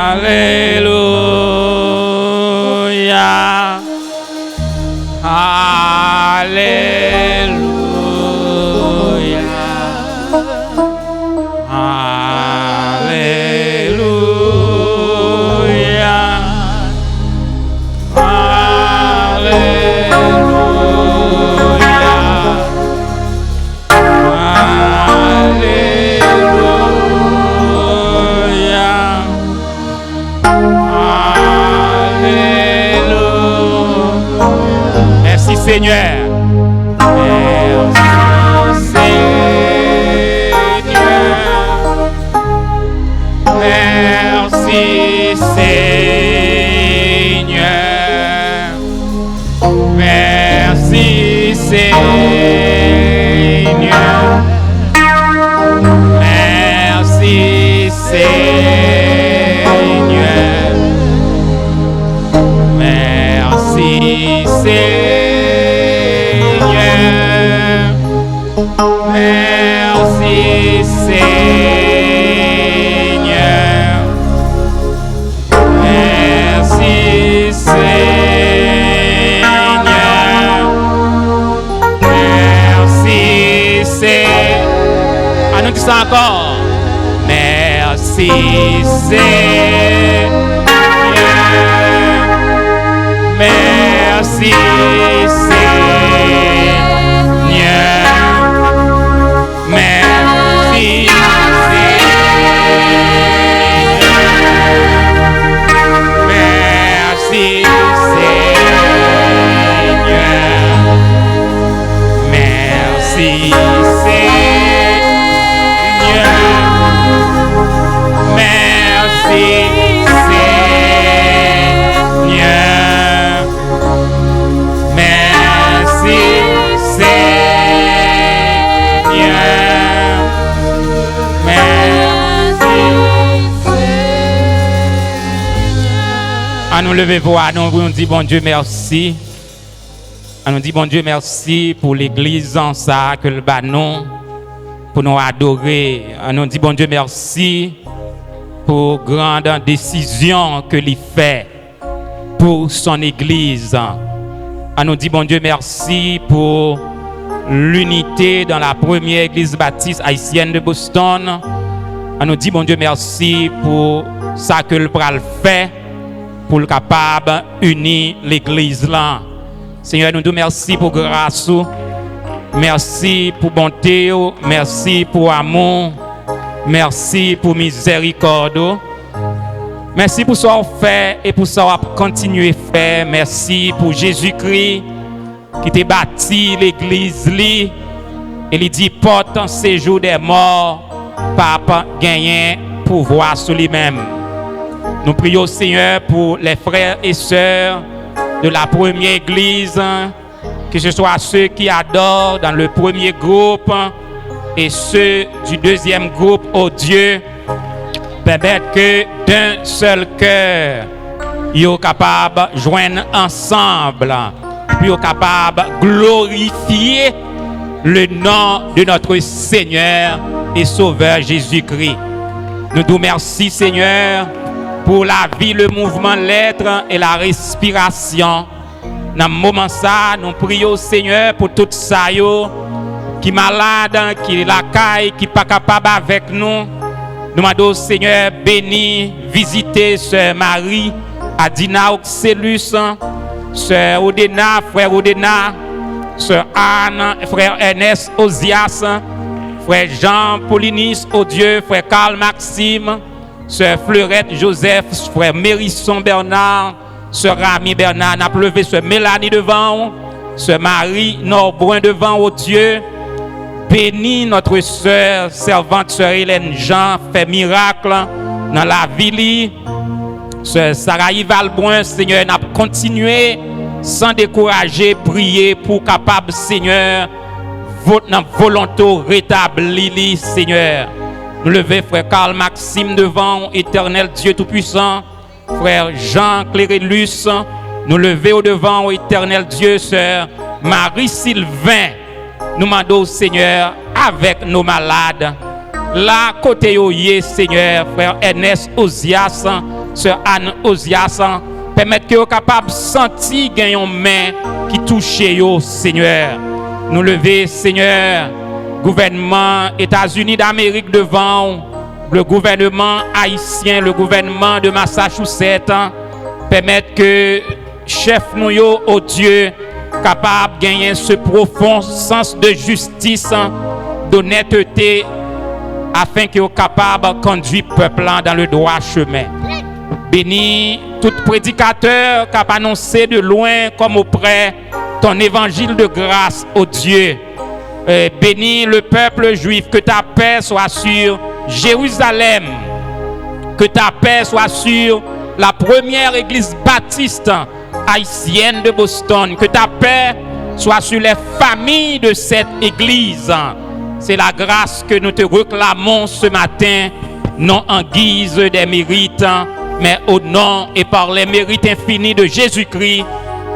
alléluia, alléluia, Seigneur. Merci Seigneur. Merci Seigneur. Merci Seigneur. Merci Seigneur. Merci Seigneur. Merci Seigneur. Merci Seigneur. Ah, nous disons encore. Merci Seigneur. Merci Seigneur. Merci Seigneur. Merci Seigneur. Merci Seigneur. Merci Seigneur. Merci Seigneur. À nous lever voix, nous dit bon Dieu merci. À nous dit bon Dieu merci pour l'église en ça que le banon pour nous adorer. À nous dit bon Dieu merci pour grande décision que l'il fait pour son église. À nous dit bon Dieu merci pour l'unité dans la première église baptiste haïtienne de Boston. On nous dit, bon Dieu, merci pour ça que le pral fait, pour le capable unir l'église là. Seigneur, nous te merci pour grâce, merci pour bonté, merci pour amour, merci pour miséricorde. Merci pour ce qu'on fait et pour ce qu'on continue à faire. Merci pour Jésus-Christ qui t'a bâti l'église et il dit porte en séjour des morts, Papa gagne pouvoir sur lui-même. Nous prions Seigneur pour les frères et sœurs de la première église, que ce soit ceux qui adorent dans le premier groupe et ceux du deuxième groupe, oh Dieu, permettre que d'un seul cœur, ils soient capables de joindre ensemble, puis capables de glorifier le nom de notre Seigneur et Sauveur Jésus-Christ. Nous te remercions, Seigneur, pour la vie, le mouvement, l'être et la respiration. Dans ce moment, nous prions, Seigneur, pour tout ça qui est malade, qui est la caille, qui n'est pas capable avec nous. Nous demandons, Seigneur, béni, visiter Sœur Marie, Adina Oxelus, Sœur Odena, Frère Odena, Sœur Anne, Frère Ernest Ozias, Frère Jean Paulinis, oh Dieu, Frère Carl Maxime, Sœur Fleurette Joseph, Frère Mérisson Bernard, Sœur Rami Bernard, n'a levé Sœur Mélanie devant, Sœur Marie Norbrun devant, oh Dieu. Bénis notre sœur, servante Sœur Hélène Jean, fait miracle dans la ville. Sœur Sarah Valbrun, Seigneur, n'a continué sans décourager, prier pour capable, Seigneur, votre volonté rétablie, Seigneur. Nous levons frère Carl Maxime devant, éternel Dieu Tout-Puissant, frère Jean Clérélus, nous levons au devant, éternel Dieu, sœur Marie Sylvain. Nous demandons, Seigneur, avec nos malades, là, côté yoye, Seigneur, frère Ernest Ozias, sœur Anne Ozias, permettre que vous capables de sentir une main qui touche yo, Seigneur. Nous lever, Seigneur, gouvernement États-Unis d'Amérique devant, le gouvernement haïtien, le gouvernement de Massachusetts, permettre que chef nous yo, oh Dieu, capable de gagner ce profond sens de justice, d'honnêteté, afin qu'ils soient capables de conduire le peuple dans le droit chemin. Bénis tout prédicateur qui a annoncé de loin comme auprès ton évangile de grâce, ô Dieu. Bénis le peuple juif, que ta paix soit sur Jérusalem, que ta paix soit sur la première église baptiste haïtienne de Boston, que ta paix soit sur les familles de cette église. C'est la grâce que nous te réclamons ce matin, non en guise des mérites, mais au nom et par les mérites infinis de Jésus-Christ,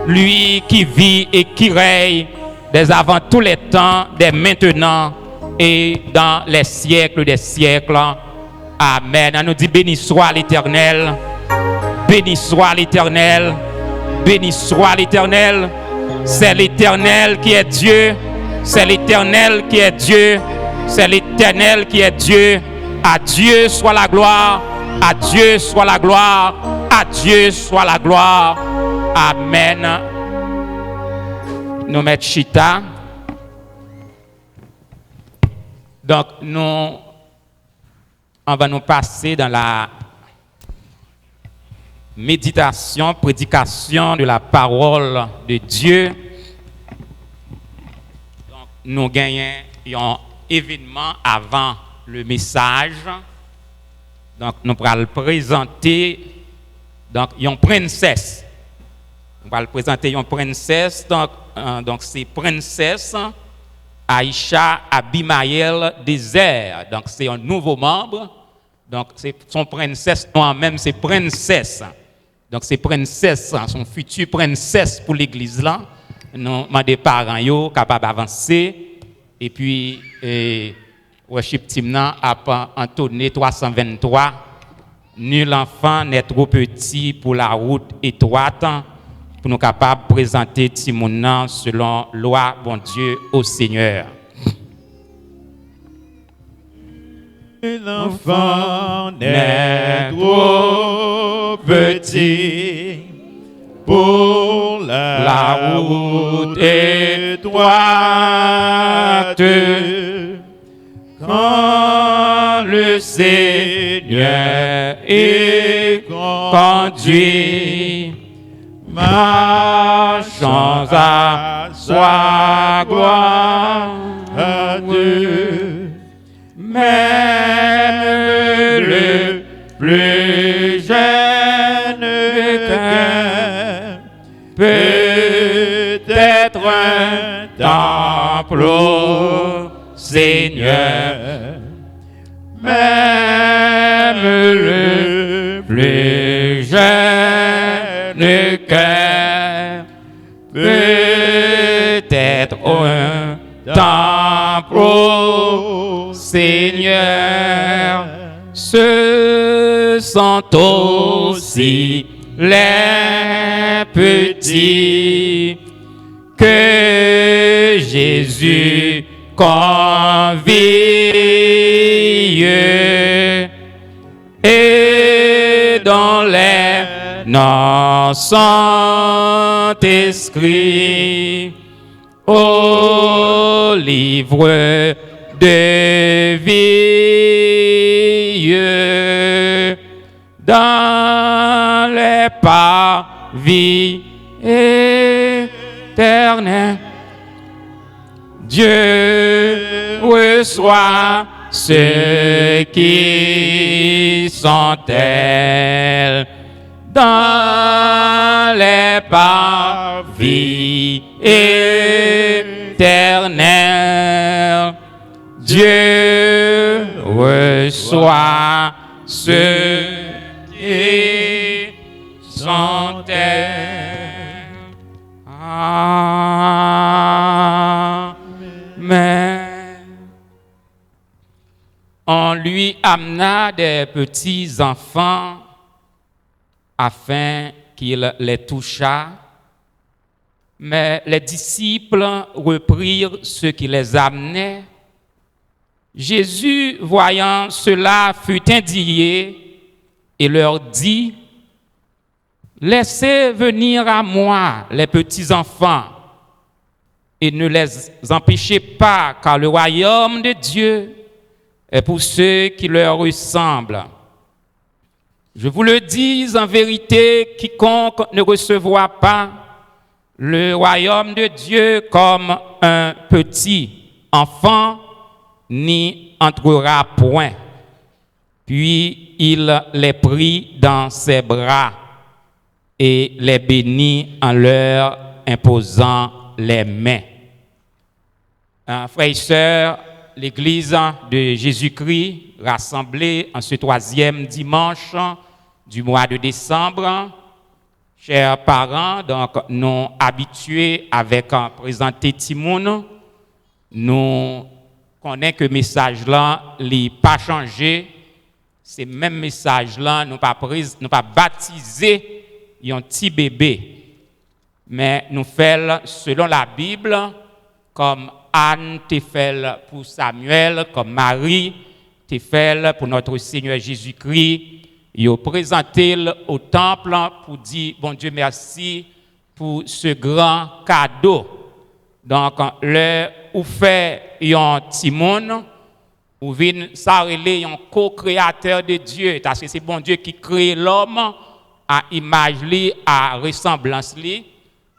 lui qui vit et qui règne dès avant tous les temps, dès maintenant et dans les siècles des siècles. Amen. On nous dit béni soit l'Éternel, béni soit l'Éternel. Béni soit l'Éternel, c'est l'Éternel qui est Dieu, c'est l'Éternel qui est Dieu, c'est l'Éternel qui est Dieu. À Dieu soit la gloire, à Dieu soit la gloire, à Dieu soit la gloire. Amen. Nous mettons Chita. Donc, on va nous passer dans la méditation, prédication de la parole de Dieu. Donc, nous gagnons un événement avant le message. Donc, nous allons le présenter. Donc, une princesse. On va le présenter une princesse. Donc c'est princesse Aïcha Abimaël Désert. Donc, c'est un nouveau membre. Donc, c'est son princesse, moi-même, c'est princesse. Donc, c'est princesse, son futur princesse pour l'église là. Nous demandons des parents capables d'avancer. Et puis, worship team a entonné 323. Nul enfant n'est trop petit pour la route étroite, pour nous capables de présenter Timoun selon loi, bon Dieu, au Seigneur. l'enfant n'est trop petit pour la route étroite. Quand le Seigneur est conduit, marchons à sa gloire. Même le plus jeune cœur peut être un temple au Seigneur. Même le plus jeune cœur peut être un temple au Seigneur. Ce sont aussi les petits que Jésus convie, et dans les noms sont inscrits au livre de vie, dans les parvis éternels. Dieu reçoit ceux qui sont tels dans les parvis éternels. Dieu reçoit ceux qui sont tels. Amen. On lui amena des petits enfants afin qu'il les touchât, mais les disciples reprirent ceux qui les amenaient. Jésus, voyant cela, fut indigné et leur dit: laissez venir à moi les petits enfants et ne les empêchez pas, car le royaume de Dieu est pour ceux qui leur ressemblent. Je vous le dis en vérité, quiconque ne recevra pas le royaume de Dieu comme un petit enfant n'y entrera point. Puis il les prit dans ses bras et les bénit en leur imposant les mains. Frères et sœurs, l'Église de Jésus-Christ rassemblée en ce 3e dimanche du mois de décembre, chers parents, donc nous habitués avec présenter Timoun, nous connaissons que le message là n'est pas changé. C'est le même message là, nous pas baptisé un petit bébé, mais nous faisons selon la Bible, comme Anne te fait pour Samuel, comme Marie te fait pour notre Seigneur Jésus-Christ. Il a présenté au temple pour dire, bon Dieu, merci pour ce grand cadeau. Donc, le ou fait un timon, ou vient s'arrêter un co-créateur de Dieu, parce que c'est bon Dieu qui crée l'homme à image li, à ressemblance li.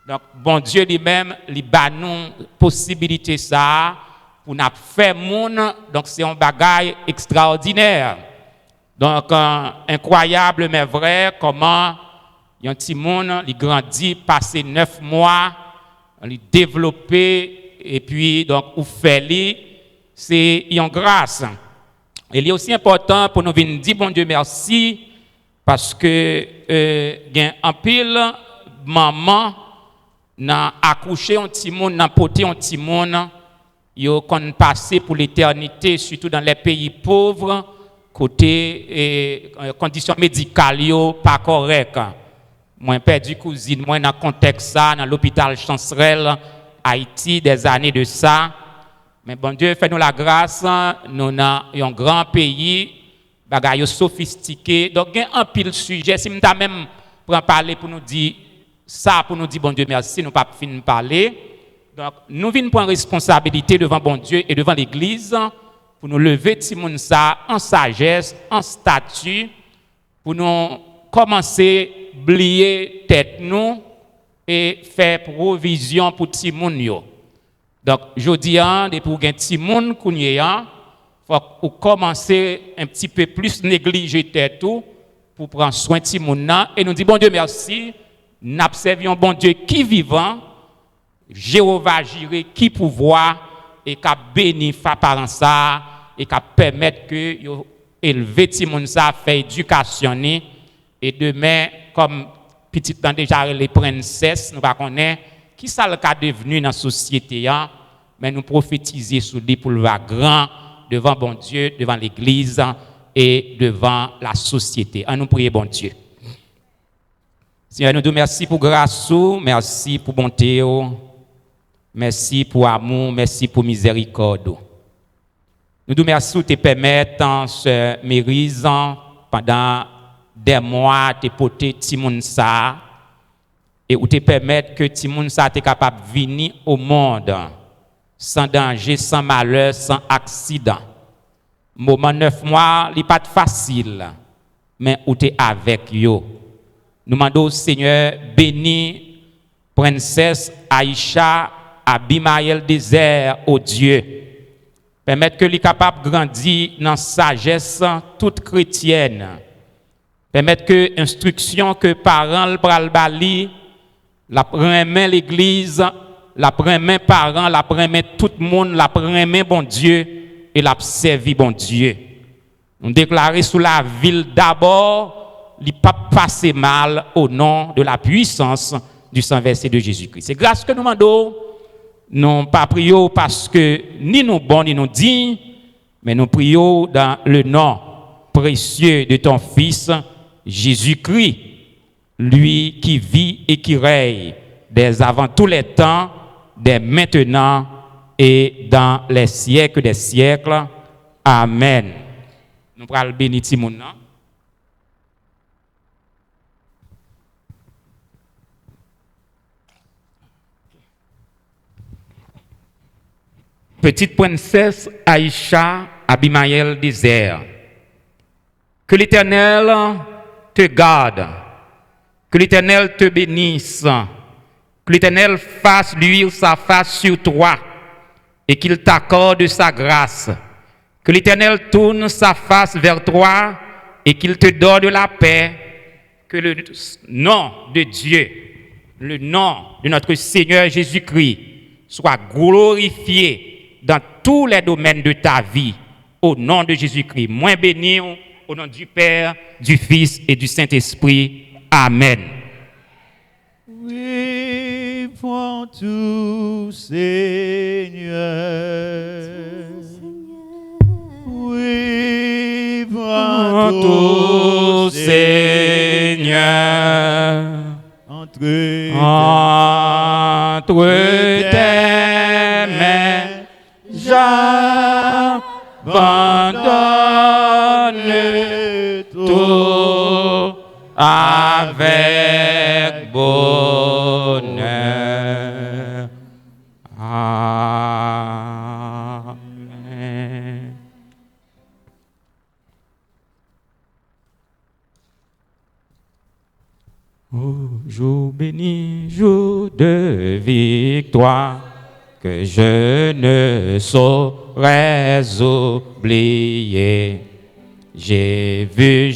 Donc, bon Dieu lui-même, il bat nous possibilité ça pour nous faire monde. Donc, c'est un bagage extraordinaire. Donc, incroyable mais vrai, comment un petit monde, il grandit, passé 9 mois, il développé, et puis, donc, ou fait c'est une grâce. Et il est aussi important pour nous venir dire, bon Dieu, merci, parce que, il y a un pile, maman, n'a accouché un petit monde, n'a porté un petit monde, yo qu'on passé pour l'éternité, surtout dans les pays pauvres, côté conditions médicales yo pas correctes. Moi perdu cousine, moi dans contexte ça, dans l'hôpital Chancerelle Haïti des années de ça, Mais bon Dieu, fais-nous la grâce, nous avons un grand pays, bagaille sophistiqué. Donc, il y a un pile sujet. Si nous avons même parler pour nous dire ça, pour nous dire bon Dieu merci, nous pas fini de parler. Donc, nous venons prendre responsabilité devant bon Dieu et devant l'Église pour nous lever Timoun ça en sagesse, en statut, pour nous commencer à oublier tête nous et faire provision pour Timoun yo. Donc, je dis, pour que Timoun kounye, faut commencer un petit peu plus négliger tête tout pour prendre soin de Timoun et nous dit bon Dieu merci, nous observons bon Dieu qui vivant, Jéhovah Jireh qui pouvoir et qui bénit par ça et qui permettre que yo élever Timoun ça fait éducation et demain comme petit temps déjà les princesses nous pas connaît qui ça le cas devenu dans la société mais nous prophétiser sur lui pour le grand devant bon Dieu, devant l'église et devant la société. À nous prier bon Dieu. Seigneur, nous te merci pour grâce, merci pour bonté, merci pour amour, merci pour miséricorde. Nous te merci pour te permettre ce mérite pendant des mois te porter Timoun ça et ou te permettre que Timoun ça te capable de venir au monde sans danger, sans malheur, sans accident. Moment 9 mois, il n'est pas facile, mais ou te avec yo. Nous demandons au Seigneur béni princesse Aïcha Abimaël désert au Dieu. Permettre que lui capable de grandir dans sagesse toute chrétienne. Permettre que instruction que parents pral bali, la première l'église, la première parents, la première tout le monde, la première bon Dieu et la servi bon Dieu. Nous déclarer sous la ville d'abord, il pas passer mal au nom de la puissance du sang versé de Jésus-Christ. C'est grâce que nous demandons, non pas prions parce que ni nous bons ni nous dignes, mais nous prions dans le nom précieux de ton Fils, Jésus-Christ, lui qui vit et qui règne dès avant tous les temps, dès maintenant et dans les siècles des siècles. Amen. Nous allons bénir Timoun. Petite princesse Aïcha Abimaël désert. Que l'Éternel te garde, que l'Éternel te bénisse, que l'Éternel fasse luire sa face sur toi et qu'il t'accorde sa grâce, que l'Éternel tourne sa face vers toi et qu'il te donne la paix, que le nom de Dieu, le nom de notre Seigneur Jésus-Christ soit glorifié dans tous les domaines de ta vie, au nom de Jésus-Christ. Moins béni, au nom du Père, du Fils et du Saint-Esprit. Amen. Oui, pour tout Seigneur. Oui, pour tout Seigneur. Entre tes mains, j'abandonne tout avec bonheur. Amen. Oh, jour béni, jour de victoire, que je ne saurais oublier. J'ai vu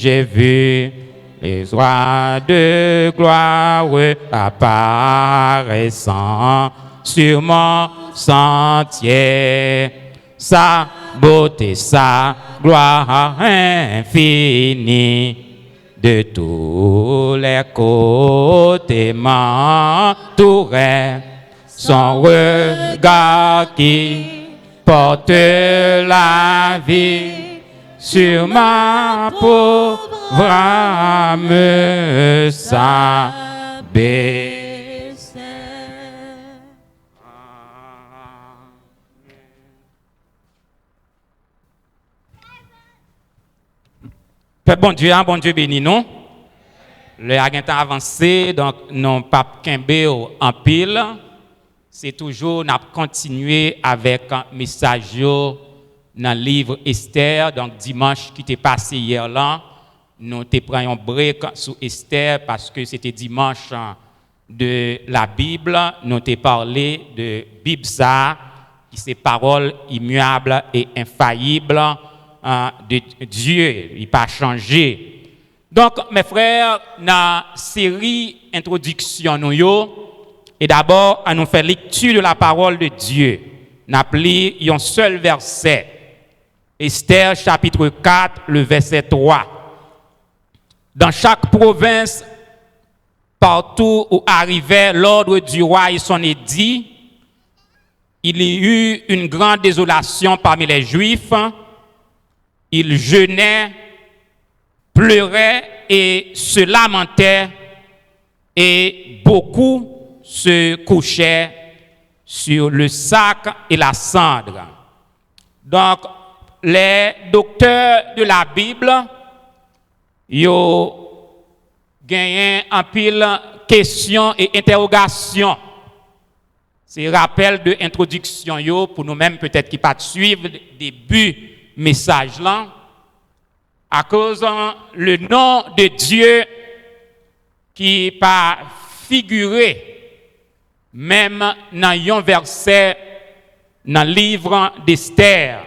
les rois de gloire apparaissant sur mon sentier. Sa beauté, sa gloire infinie, de tous les côtés m'entourait. Son regard qui porte la vie sur ma pauvre âme s'abaisse. Père bon Dieu béni nous. Le temps avancé, donc non pas Kembe en pile. C'est toujours n'a continuer avec un message dans le livre Esther. Donc dimanche qui t'est passé hier là, nous t'ai pris un break sur Esther parce que c'était dimanche de la Bible. Nous t'ai parlé de Bible ça, qui c'est parole immuable et infaillible de Dieu. Il n'a pas changé. Donc, mes frères, dans la série introduction, et d'abord, à nous faire lecture de la parole de Dieu. Nous appelons un seul verset. Esther, chapitre 4, le verset 3. Dans chaque province, partout où arrivait l'ordre du roi et son édit, il y eut une grande désolation parmi les Juifs. Ils jeûnaient, pleuraient et se lamentaient, et beaucoup se couchaient sur le sac et la cendre. Donc, les docteurs de la Bible, ils ont gagné un pile questions et interrogations. C'est rappel de introduction pour nous-mêmes, peut-être qui pas suivre le début message là. À cause le nom de Dieu qui pas figuré même dans un verset dans le livre d'Esther.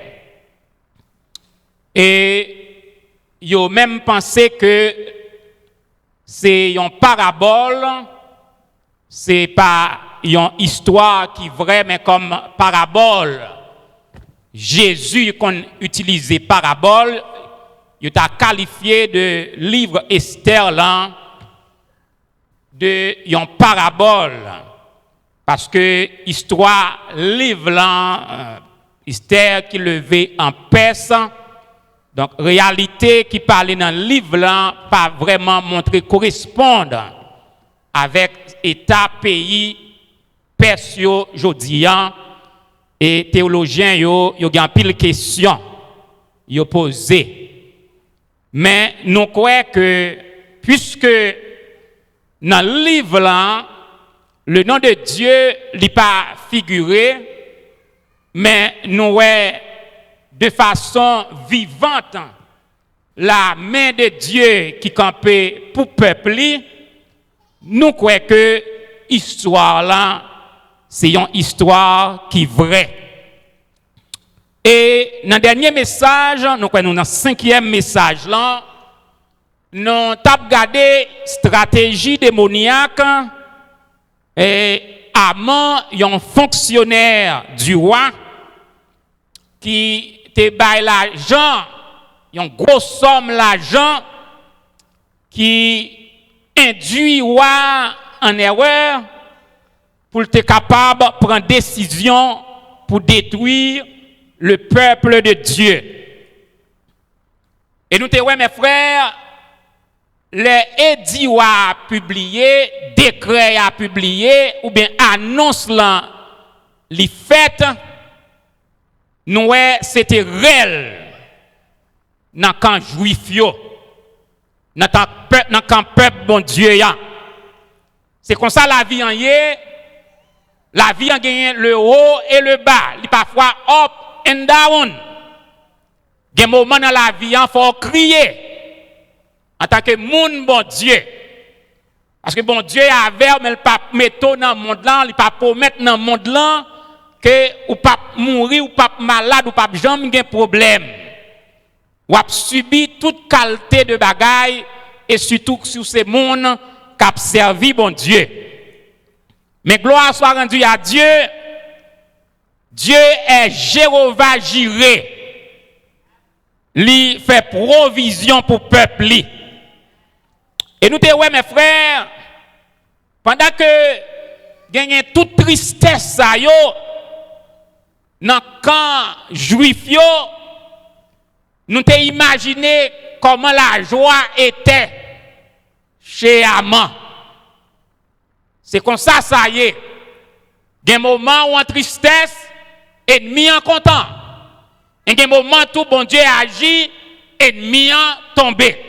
Et ils ont même pensé que c'est une parabole, c'est pas une histoire qui est vraie, mais comme parabole. Jésus qu'on utilisait parabole, il a qualifié de livre Esther là de une parabole parce que histoire livre là Esther qui levait en Perse, donc réalité qui parlait dans le livre là pas vraiment montré correspondre avec état pays persio jodian et théologiens yo ont pile question yo posé. Mais nous croyons que, puisque dans le livre là, le nom de Dieu n'est pas figuré, mais nous voyons de façon vivante la main de Dieu qui campait pour le peuple, nous croyons que l'histoire là, c'est une histoire qui est vraie. Et dans le dernier message, nous dans le 5e message, là, nous avons regardé la stratégie démoniaque et Amon, un fonctionnaire du roi qui te baille l'argent, une grosse somme d'argent qui induit le roi en erreur pour être capable de prendre décision pour détruire le peuple de Dieu. Et nous te ouais mes frères, les édits à publier, décret à publier, ou bien annonce là, les fêtes, nous c'était réel dans le camp juif, dans le camp peuple bon Dieu. C'est comme ça la vie en est, la vie en gagne le haut et le bas, il parfois up and down. Il y a des moments dans la vie, il faut crier en tant que monde bon Dieu. Parce que bon Dieu a vers, mais il ne peut pas mettre dans le monde là, il ne peut pas promettre dans le monde là que ou pas mourir, ou pas malade, ou pas jamais un problème. Ou a subi toute qualité de bagaille et surtout sur ces mondes qui ont servi bon Dieu. Mais gloire soit rendue à Dieu. Dieu est Jéhovah Jireh. Il fait provision pour le peuple. Et nous te ouais mes frères, pendant que gagne toute tristesse ça yo dans le camp juif yo, nous te imaginé comment la joie était chez Amon. C'est comme ça y est. Il y a un moment où en tristesse, ennemi en content. Il y a un moment où bon Dieu agit, ennemi en tombé.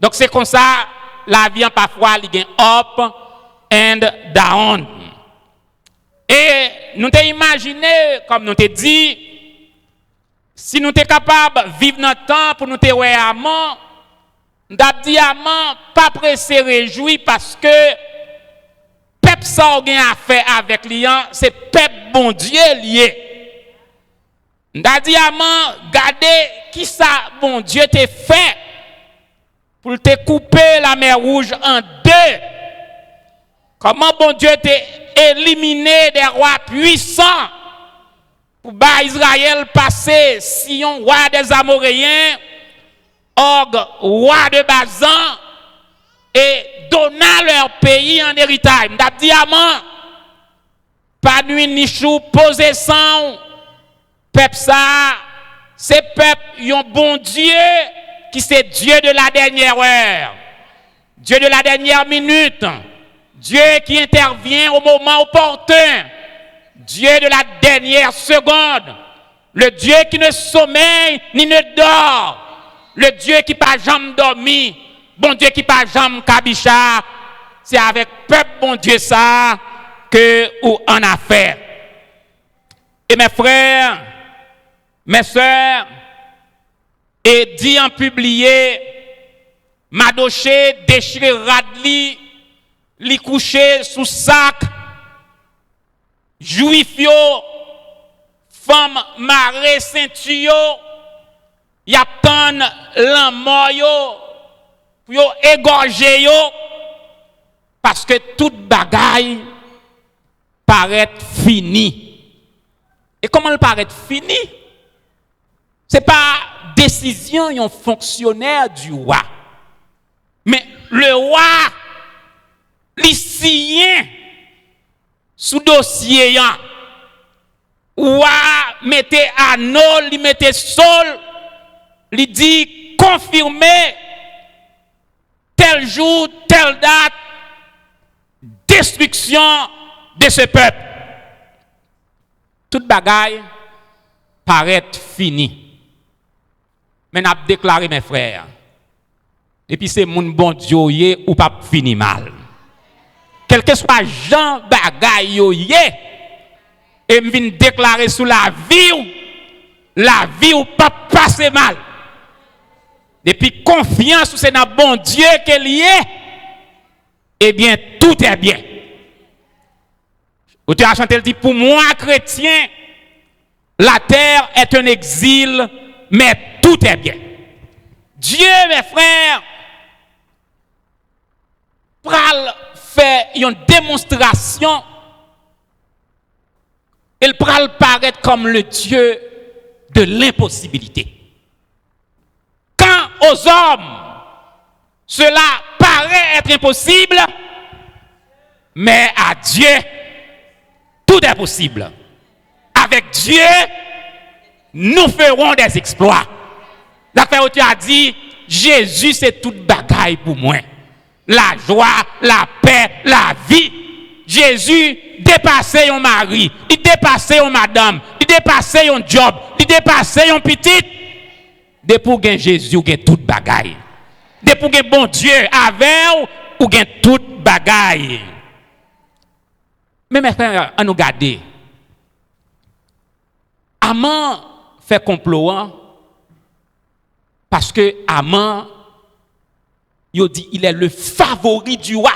Donc c'est comme ça, la vie parfois, il y a up and down. Et nous t'ai imaginé, comme nous t'ai dit, si nous sommes capables de vivre notre temps pour nous te amant, nous avons dit amant, pas pressé réjouir parce que peuple ça a affaire avec liant, c'est peuple bon Dieu lié. Nous avons dit amant, regardez qui ça bon Dieu t'a fait pour te couper la mer rouge en deux. Comment bon Dieu t'a éliminé des rois puissants pour bas Israël passer Sion, roi des Amoréens, Og, roi de Bazan, et donna leur pays en héritage. M'd'a diamant, pas nuit ni chou, posé sang, peuple ça, c'est peuple, un bon Dieu, qui c'est Dieu de la dernière heure, Dieu de la dernière minute, Dieu qui intervient au moment opportun, Dieu de la dernière seconde, le Dieu qui ne sommeille ni ne dort, le Dieu qui pas jamais dormi, bon Dieu qui pas jamais kabicha, c'est avec peuple bon Dieu ça que ou en affaire. Et mes frères, mes sœurs, et dit en publié, Madoché déchiré radli, li couché sous sac, juif yo, femme marée ceinture, y a tant l'amour yo, pour yo égorger yo, parce que toute bagaille paraît fini. Et comment elle paraît fini? C'est pas décision d'un fonctionnaire du roi. Mais le roi, l'issien, sous dossier, roi mettez anneau, li mettez sol, li dit confirmer tel jour, telle date, destruction de ce peuple. Toute bagaille paraît finie. Mais n'a déclaré mes frères. Et puis c'est mon bon Dieu ou pas fini mal. Quel que soit Jean bagaille yé, et me vient déclarer sous la vie ou pas passer mal. Depuis confiance c'est dans bon Dieu qu'elle y est, eh bien tout est bien. Ou tu as chanté, dit pour moi chrétien, la terre est un exil, mais tout est bien. Dieu, mes frères, pral fait une démonstration. Il pral paraître comme le Dieu de l'impossibilité. Quand aux hommes, cela paraît être impossible, mais à Dieu, tout est possible. Avec Dieu, nous ferons des exploits. L'affaire où tu as dit, Jésus c'est toute bagaille pour moi. La joie, la paix, la vie. Jésus dépassait un mari, il dépassait une madame, il dépassait un job, il dépassait un petit. De pour gagner Jésus, ou gagne toute bagaille. De pour gagner bon Dieu avec ou gagne toute bagaille. Mais mes frères, à nous garder. Aman fait complot parce que Aman il dit il est le favori du roi.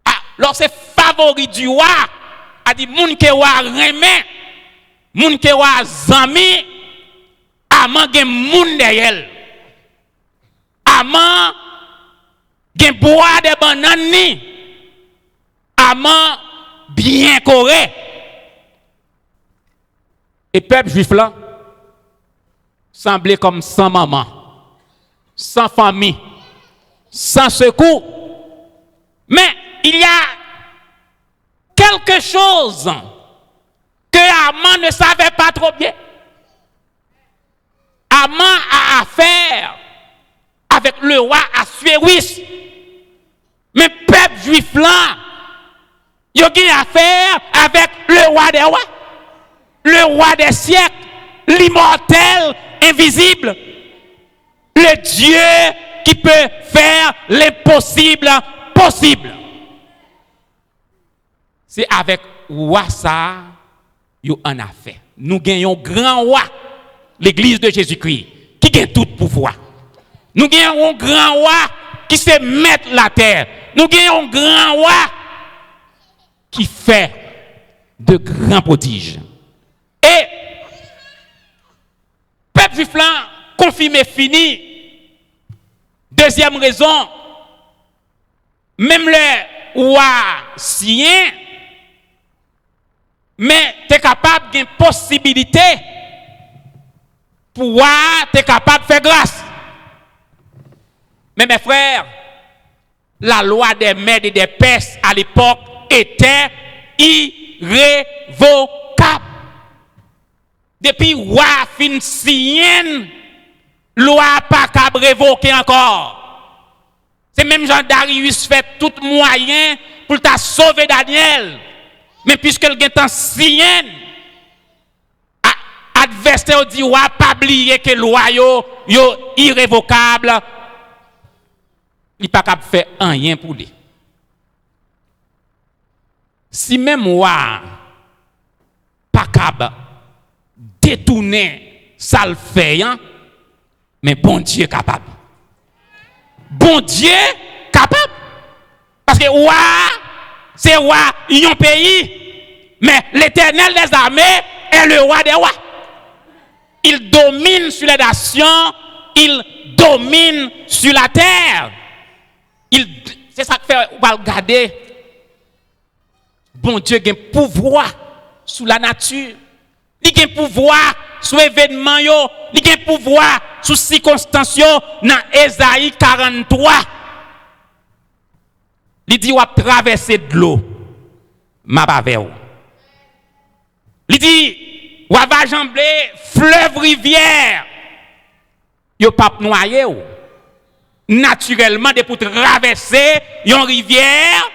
Ah, alors c'est favori du roi, a dit moun ke roi remet, moun ke roi zami, Aman gen moun derrière. Aman gen bois de banane ni. Aman bien coré. Et peuple juif là semblait comme sans maman, sans famille, sans secours. Mais il y a quelque chose que Aman ne savait pas trop bien. Aman a affaire avec le roi Assuérus. Mais peuple juif là, il y a affaire avec le roi des rois. Le roi des siècles, l'immortel, invisible, le Dieu qui peut faire l'impossible possible. C'est avec roi ça, yo en a fait. Nous gagnons grand roi, l'église de Jésus-Christ, qui gagne tout pouvoir. Nous gagnons un grand roi qui sait mettre la terre. Nous gagnons un grand roi qui fait de grands prodiges. Et peuple juif là, confirmé fini. Deuxième raison, même le roi sien, mais tu es capable d'une possibilité pour tu es capable de faire grâce. Mais mes frères, la loi des Mèdes et des Perses à l'époque était irrévocable. Depuis roi fin sienne, loi pas capable révoquer encore. C'est même Jean Darius fait tout moyen pour t'a sauver Daniel. Mais puisque le temps sienne, adversaire dit roi pas oublier que loi yo irrévocable. Il n'est pas capable de faire rien pour lui. Si même moi, pas capable de détourner ça le fait, mais bon Dieu est capable. Bon Dieu est capable. Parce que roi, c'est roi, il y a un pays, mais l'Éternel des armées est le roi des rois. Il domine sur les nations, il domine sur la terre. C'est ça que fait, on va regarder. Bon Dieu a un pouvoir sur la nature. Il a un pouvoir sur l'événement, il a un pouvoir sur les circonstances dans Ésaïe 43. Il dit, on va traverser de l'eau, ma bavère. Il dit, on va jambler fleuve rivière. Il ne pas noyer. Naturellement, pour traverser une rivière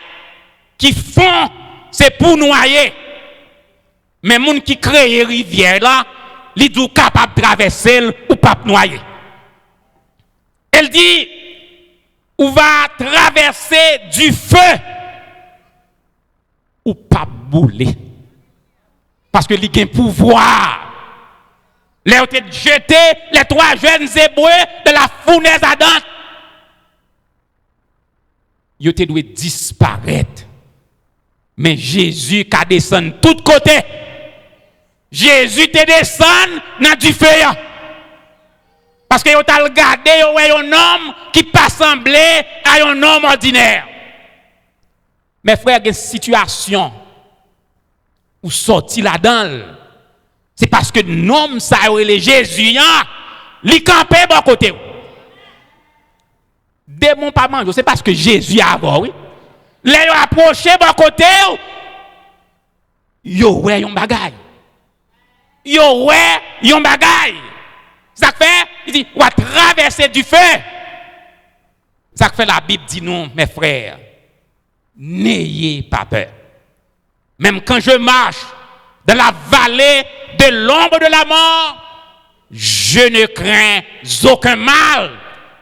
qui font, c'est pour noyer. Mais les gens qui créent une rivière là, ils sont capables de traverser ou pas noyer. Elle dit, on va traverser du feu ou pas bouler. Parce que il a un pouvoir. Les ont jeté les 3 jeunes Hébreux de la fournaise ardente. Ils ont dû disparaître. Mais Jésus qui a descendu de tous côtés. Jésus te descend dans du feu. Parce que vous avez regardé un homme qui pas semblé à un homme ordinaire. Mes frères, il y a une situation où sorti là-dedans. C'est parce que l'homme, ça est Jésus, il campé bon côté. Démon pas manger, c'est parce que Jésus a avant, oui. Les approché bon côté, yo ouais yon bagay. Yo ouais yon bagay. Ça fait, il dit, on va traverser du feu. Ça fait la Bible dit non, mes frères, n'ayez pas peur. Même quand je marche dans la vallée de l'ombre de la mort, je ne crains aucun mal,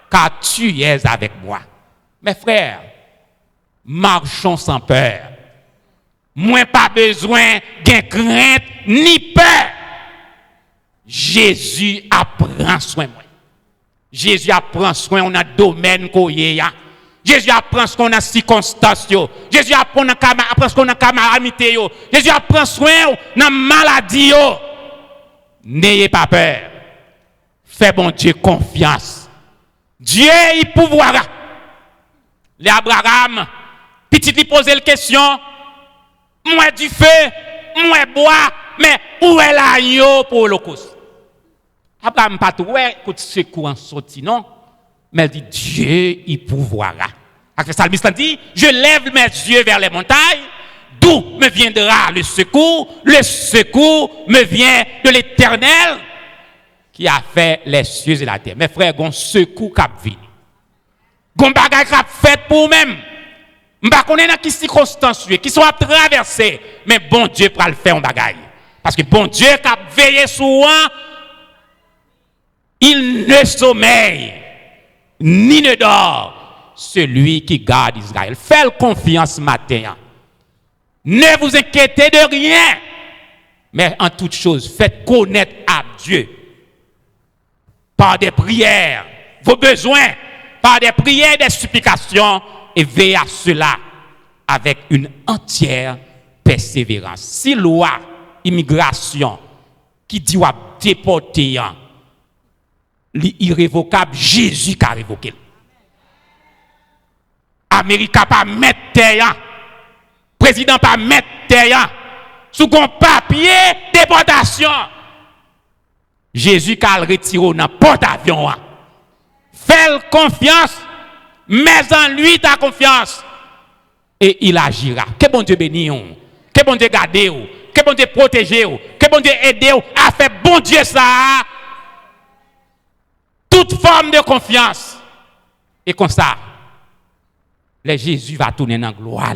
car tu es avec moi. Mes frères, marchons sans peur. Moins pas besoin de crainte ni peur. Jésus apprend soin moi. Jésus apprend soin on a domaine qu'on y a. Jésus apprend ce qu'on a circonstances. Jésus apprend ce qu'on a calamité. Jésus apprend soin dans maladie. N'ayez pas peur. Fais bon Dieu confiance. Dieu il pouvoira. Les Abraham, petit lui poser la question, moi du feu, moi bois, mais où est l'agneau pour l'holocauste? Abraham pas tout écoute secours en sorti non, mais il dit Dieu il pouvoira. Parce que le psalmiste dit, je lève mes yeux vers les montagnes, d'où me viendra le secours me vient de l'Éternel qui a fait les cieux et la terre. Mes frères, gon secours cap vini. Gon bagay cap fait pour même. M'pa connait dans qui circonstances qui sont traversées, mais bon Dieu pour le faire en bagay. Parce que bon Dieu cap veiller sur moi, il ne sommeille ni ne dort celui qui garde Israël. Faites confiance matin. Ne vous inquiétez de rien, mais en toute chose, faites connaître à Dieu par des prières vos besoins, par des prières, des supplications, et veillez à cela avec une entière persévérance. Si loi, immigration, qui dit à déporter, l'irrévocable, Jésus qui a révoqué. Amérique n'a pas mettre terre, président pas mettre terre, sous un papier déportation. Jésus qui a retiré dans porte-avion. Fais confiance, mets en lui ta confiance. Et il agira. Que bon Dieu bénisse, que bon Dieu garde, que bon Dieu protège, que bon Dieu aide à faire bon Dieu ça. Toute forme de confiance. Et comme ça, le Jésus va tourner dans la gloire.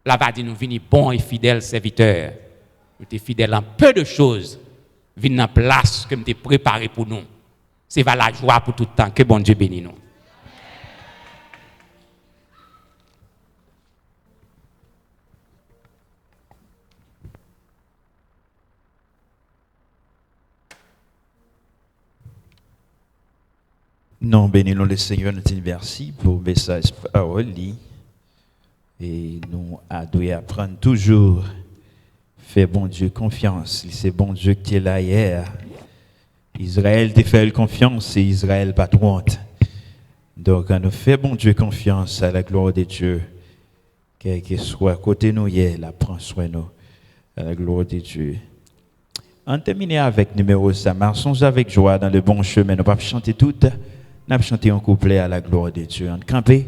Là va dire nous venons bons et fidèles serviteurs. Nous sommes fidèles en peu de choses. Venez dans la place que nous avons préparée pour nous. C'est la joie pour tout le temps. Que bon Dieu bénisse nous. Nous bénissons le Seigneur, nous te merci pour le message parole. Et nous devons apprendre toujours faire bon Dieu confiance. C'est bon Dieu qui est là hier. Israël te fait confiance et Israël pas trop honte. Donc, nous fait bon Dieu confiance à la gloire de Dieu. Quel que soit à côté nous hier, là, prends soin de nous. À la gloire de Dieu. On termine avec numéro 5. Marchons avec joie dans le bon chemin. Nous ne pouvons pas chanter tout. Nous allons chanter un couplet à la gloire de Dieu. On camper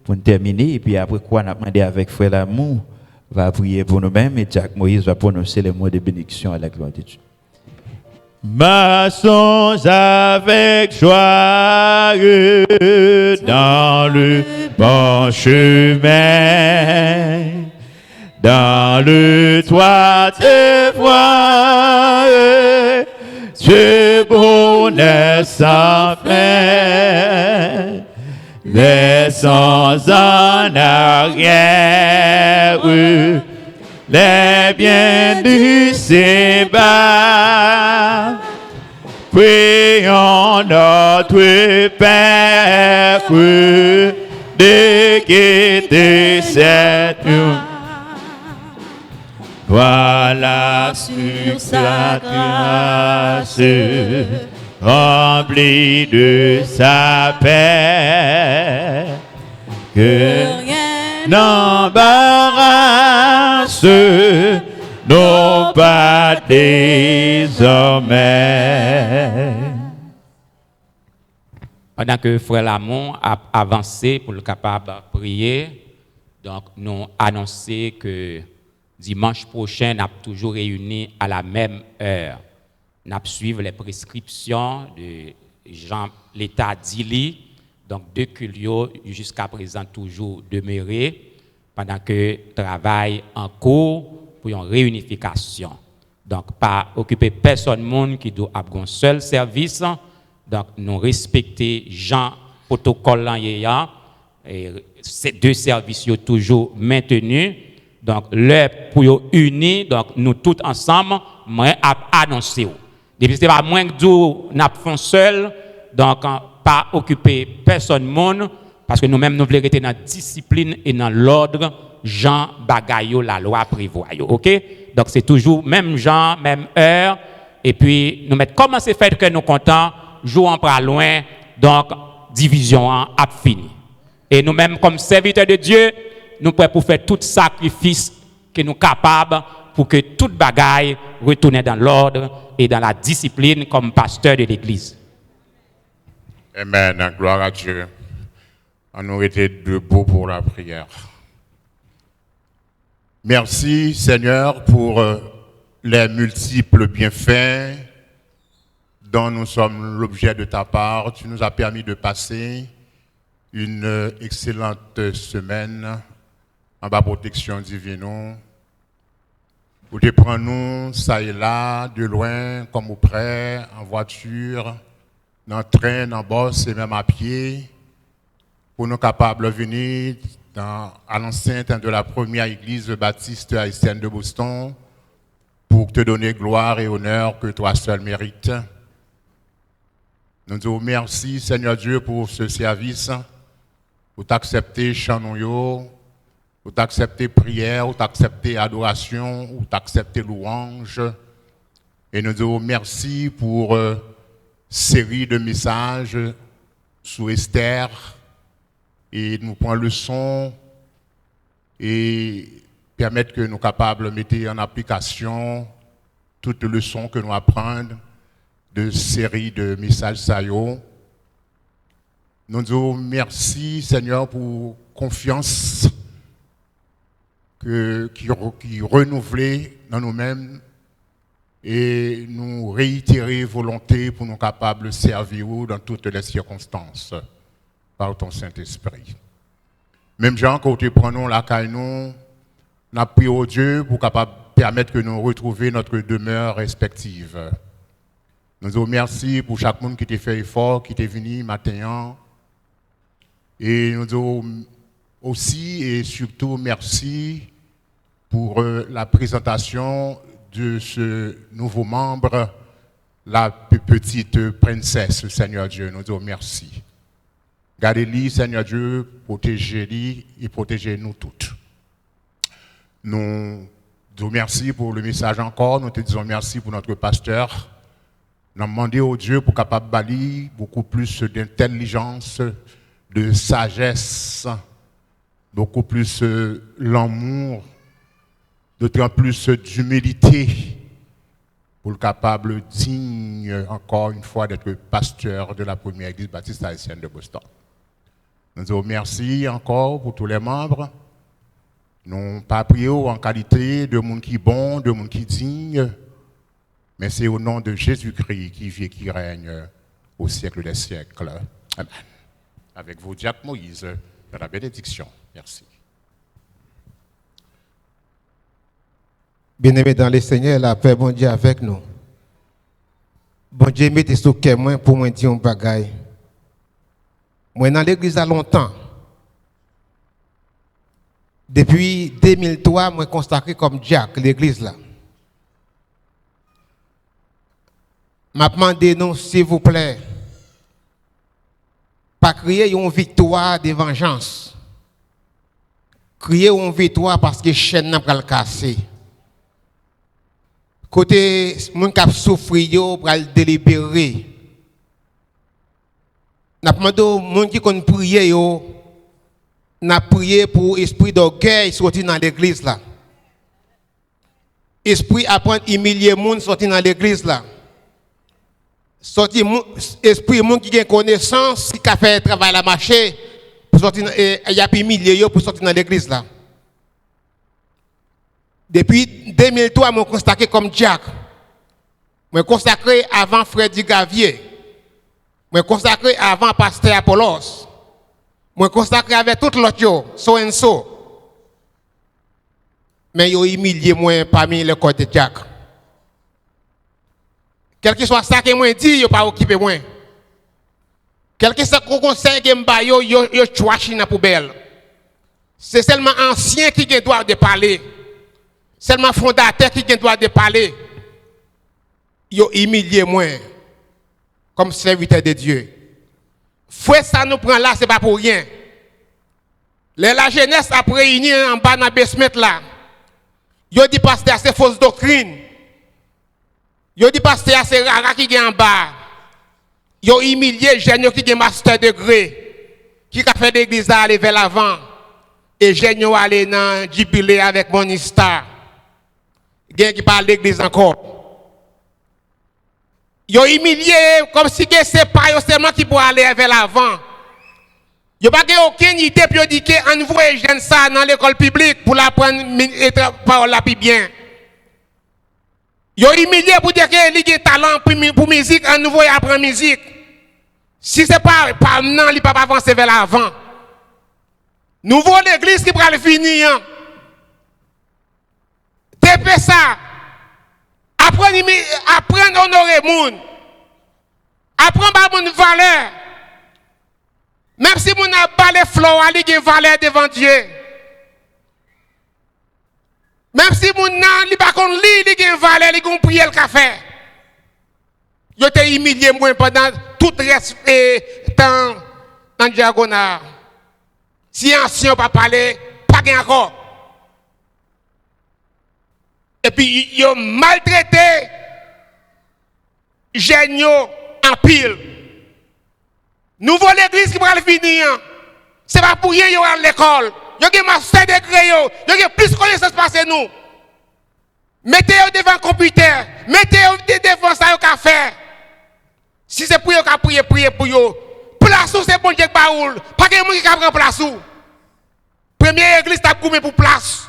pour nous terminer. Et puis après quoi, nous allons demander avec frère L'amour va prier pour nous-mêmes. Et Jacques Moïse va prononcer les mots de bénédiction à la gloire de Dieu. Marchons avec joie dans le bon chemin. Dans le toit de voix, ce bonheur sans fin, laissons en arrière les biens du Sébat. Prions notre Père de quitter cette nuit. Voilà sur sa grâce, remplie de sa paix, que rien n'embarrasse nos pas désormais. Pendant que Frère Lamont a avancé pour le capable de prier, donc nous annonçons que dimanche prochain, nous sommes toujours réunis à la même heure. Nous suivons les prescriptions de Jean l'État Dili, donc de Culio jusqu'à présent toujours demeuré, pendant que travail en cours pour une réunification. Donc, pas occuper personne monde qui doit avoir un seul service. Donc, nous respecter Jean protocole et ces deux services sont toujours maintenus. Donc, l'heure pour nous unir, donc nous tous ensemble, moi, annoncer. Depuis que pas moins que nous n'avons seul, donc pas occuper personne monde, parce que nous-mêmes nous voulons rester dans la discipline et dans l'ordre, Jean Bagayo, la loi prévoit. OK? Donc, c'est toujours même Jean, même heure, et puis nous mettons comment c'est fait que nous comptons, jouons pas loin, donc division a fini. Et nous-mêmes, comme serviteurs de Dieu, nous pouvons pour faire tout sacrifice que nous sommes capables pour que toute bagaille retourne dans l'ordre et dans la discipline comme pasteur de l'Église. Amen. Gloire à Dieu. On aurait été debout pour la prière. Merci Seigneur pour les multiples bienfaits dont nous sommes l'objet de ta part. Tu nous as permis de passer une excellente semaine en bas protection divine. Vous te prenons ça et là, de loin comme au près, en voiture, dans le train, dans le bus et même à pied, pour nous capables de venir à l'enceinte de la première église baptiste haïtienne de Boston pour te donner gloire et honneur que toi seul mérites. Nous disons merci, Seigneur Dieu, pour ce service, pour t'accepter chant, pour t'accepter prière, pour t'accepter adoration, pour t'accepter louange. Et nous disons merci pour série de messages sous Esther. Et nous prenons leçon et permettre que nous soyons capables de mettre en application toutes les leçons que nous apprenons de série de messages saillants. Nous disons merci, Seigneur, pour confiance qui renouvelée dans nous-mêmes et nous réitérer volonté pour nous capables de servir dans toutes les circonstances par ton Saint-Esprit. Même Jean, quand nous prenons la caille, nous avons prié au Dieu pour capable permettre que nous retrouvions notre demeure respective. Nous vous remercions pour chaque monde qui t'a fait effort, qui est venu matin. Et nous disons aussi et surtout merci pour la présentation de ce nouveau membre, la petite princesse, Seigneur Dieu. Nous disons merci. Gardez-les, Seigneur Dieu, protégez-les et protégez-nous toutes. Nous vous remercions pour le message encore. Nous te disons merci pour notre pasteur. Nous demandons au Dieu pour capable balayer beaucoup plus d'intelligence, de sagesse, beaucoup plus l'amour, d'autant plus d'humilité pour le capable digne encore une fois d'être pasteur de la première église baptiste haïtienne de Boston. Nous vous remercions encore pour tous les membres. Nous n'avons pas prié en qualité de monde qui est bon, de monde qui est digne, mais c'est au nom de Jésus-Christ qui vit et qui règne au siècle des siècles. Amen. Avec vous, Diacre Moïse, de la bénédiction. Merci. Bien-aimés dans le Seigneur, la paix, bon Dieu, avec nous. Bon Dieu, mettez sous cœur moi pour moi dire un bagaille. Moi, dans l'église à longtemps. Depuis 2003, moi, consacré comme Jack, l'église là. M'a demandé, non, s'il vous plaît, pas crier une victoire de vengeance. Crier une victoire parce que chaîne n'a pas le casser. Côté moun k'ap souffri yo pour le délibérer. N'a demandé moun qui kon prier yo, n'a prié pour esprit d'orgueil sorti dans l'église là. Esprit apprendre humilier moun sorti dans l'église là. Sorti esprit moun qui gen connaissance, qui a fait travail la marché pour sortir y a humilier yo pour sortir dans l'église là. Depuis 2003, je consacré comme Jack. Je consacré avant Freddy Gavier. Je consacré avant Pasteur Apollos. Je consacré avec tout l'autre, so and so. Mais ils ont humilié moi parmi les corps de Jack. Quel que soit ça que moi dit, ils n'ont pas occupé moi. Quel que soit le conseil que je me ils ont choisi dans la poubelle. C'est seulement ancien qui a le droit de parler. Seulement fondateur qui a le droit de parler. Ils ont humilié moi comme serviteur de Dieu. Frère, ça nous prend là, ce n'est pas pour rien. La jeunesse a réuni en bas dans le basement là. Ils ont dit pasteur, c'est fausse doctrine. Ils ont dit pasteur, c'est rara qui est en bas. Ils ont humilié les jeunes qui ont master degré, qui a fait l'église à aller vers l'avant. Et les jeunes ont allé dans le jubilé avec mon star. Quelqu'un qui parle de l'église encore. Ils ont humilié comme si c'est pas seulement qui pourrait aller vers l'avant. Ils n'ont pas aucune idée pour dire qu'on voit les jeunes ça dans l'école publique pour l'apprendre par la plus bien. Ils ont humilié pour dire qu'ils ont talent pour musique, on voit apprendre musique. Si ce n'est pas par non, il ne peut pas avancer vers l'avant. Nous voyons l'église qui pourra le finir. Dépêche ça. Apprendre à honorer les gens. Apprends par mon valeur. Même si mon a pas les fleurs, il y a une valeur devant Dieu. Même si mon n'a pas qu'on lit, il y a une valeur, il y a une prière qu'a fait. Je t'ai humilié moi pendant tout le reste temps dans le diagonal. Si ancien pas parler, pas gain encore. Et puis ils ont maltraité géniaux en pile. Nouveau l'église qui va le finir. C'est pas pour rien qu'ils sont à l'école. Ils ont un master degré, ils ont plus de connaissances que nous. Mettez-vous devant le computer, mettez-vous devant ça au café. Si c'est pour vous, priez pour vous. Place où c'est bon Dieu qui parle. Pas de monde qui prend place où. Première église t'a coupé pour place.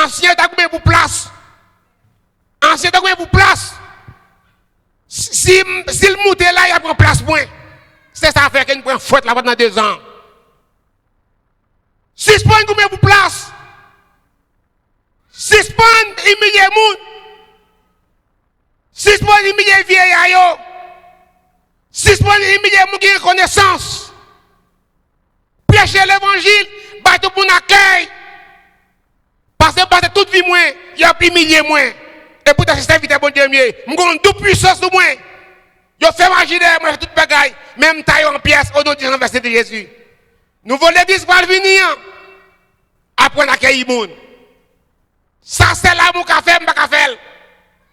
Ancien t'a coupé pour place. Ancien t'a coupé pour place. Si le monte là, il prend place moins. C'est ça fait qu'il prend faute là pendant 2 ans. Suspend coupé pour place. Suspend humilier moun. Suspend humilier vieillard. Suspend humilier moun qui a connaissance. Prêcher l'évangile, battre pour l'accueil. Parce que toute vie moins, il a humilié moins. Et pour ta serviteur bon Dieu mieux, m'gon toute puissance de moins. Yo fait magie de moi toute bagaille, même taille en pièces au nom du renversé de Jésus. Nous voulons l'église pour venir. Apprendre à accueillir monde. Ça c'est là mon café, m'pa faire.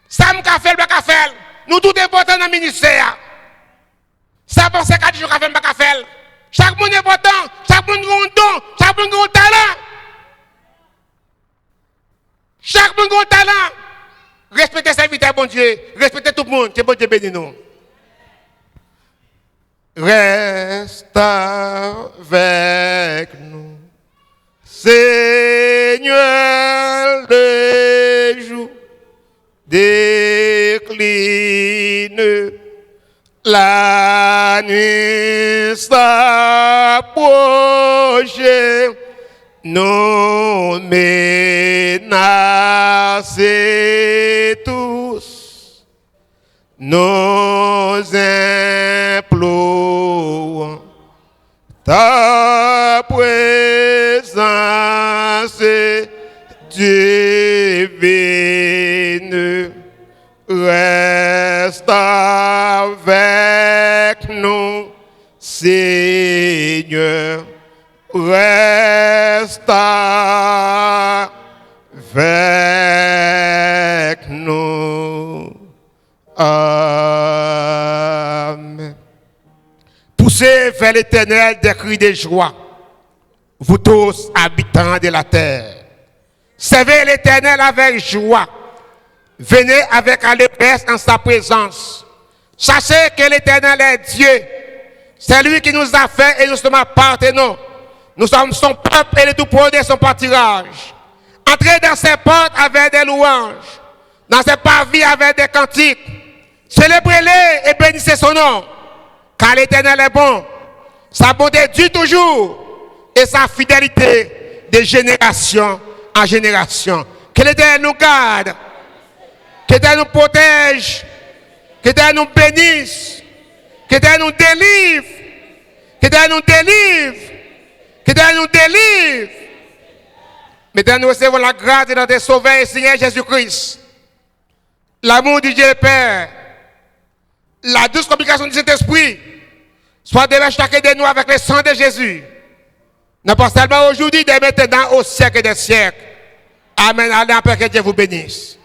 Ça m'pa faire, m'pa faire. Nous tout important dans le ministère. Ça pense qu'à dire café, m'pa faire. Chaque monde est important, chaque monde a un don, chaque monde a un talent. Chaque monde a un talent. Respectez serviteur, bon Dieu. Respectez tout le monde. Que bon Dieu bénisse nous. Reste avec nous. Seigneur, le jour décline. La nuit s'approche. Nous menacez tous, nous implorons ta présence divine. Reste avec nous, Seigneur. Reste avec nous. Amen. Poussez vers l'Éternel des cris de joie, vous tous habitants de la terre. Servez l'Éternel avec joie. Venez avec allégresse en sa présence. Sachez que l'Éternel est Dieu. C'est lui qui nous a fait et nous sommes appartenants. Nous sommes son peuple et le tout-premier de son pâturage. Entrez dans ses portes avec des louanges, dans ses parvis avec des cantiques. Célébrez-les et bénissez son nom, car l'Éternel est bon. Sa bonté dure toujours et sa fidélité de génération en génération. Que l'Éternel nous garde, que l'Éternel nous protège, que l'Éternel nous bénisse, que l'Éternel nous délivre, que l'Éternel nous délivre. Que Dieu nous délivre. Mesdames, nous recevons la grâce de notre Sauveur et Seigneur Jésus-Christ. L'amour du Dieu le Père. La douce communication du Saint-Esprit. Soit de chacun de nous avec le sang de Jésus. Non pas seulement aujourd'hui, dès maintenant au siècle des siècles. Amen. Allez, après que Dieu vous bénisse.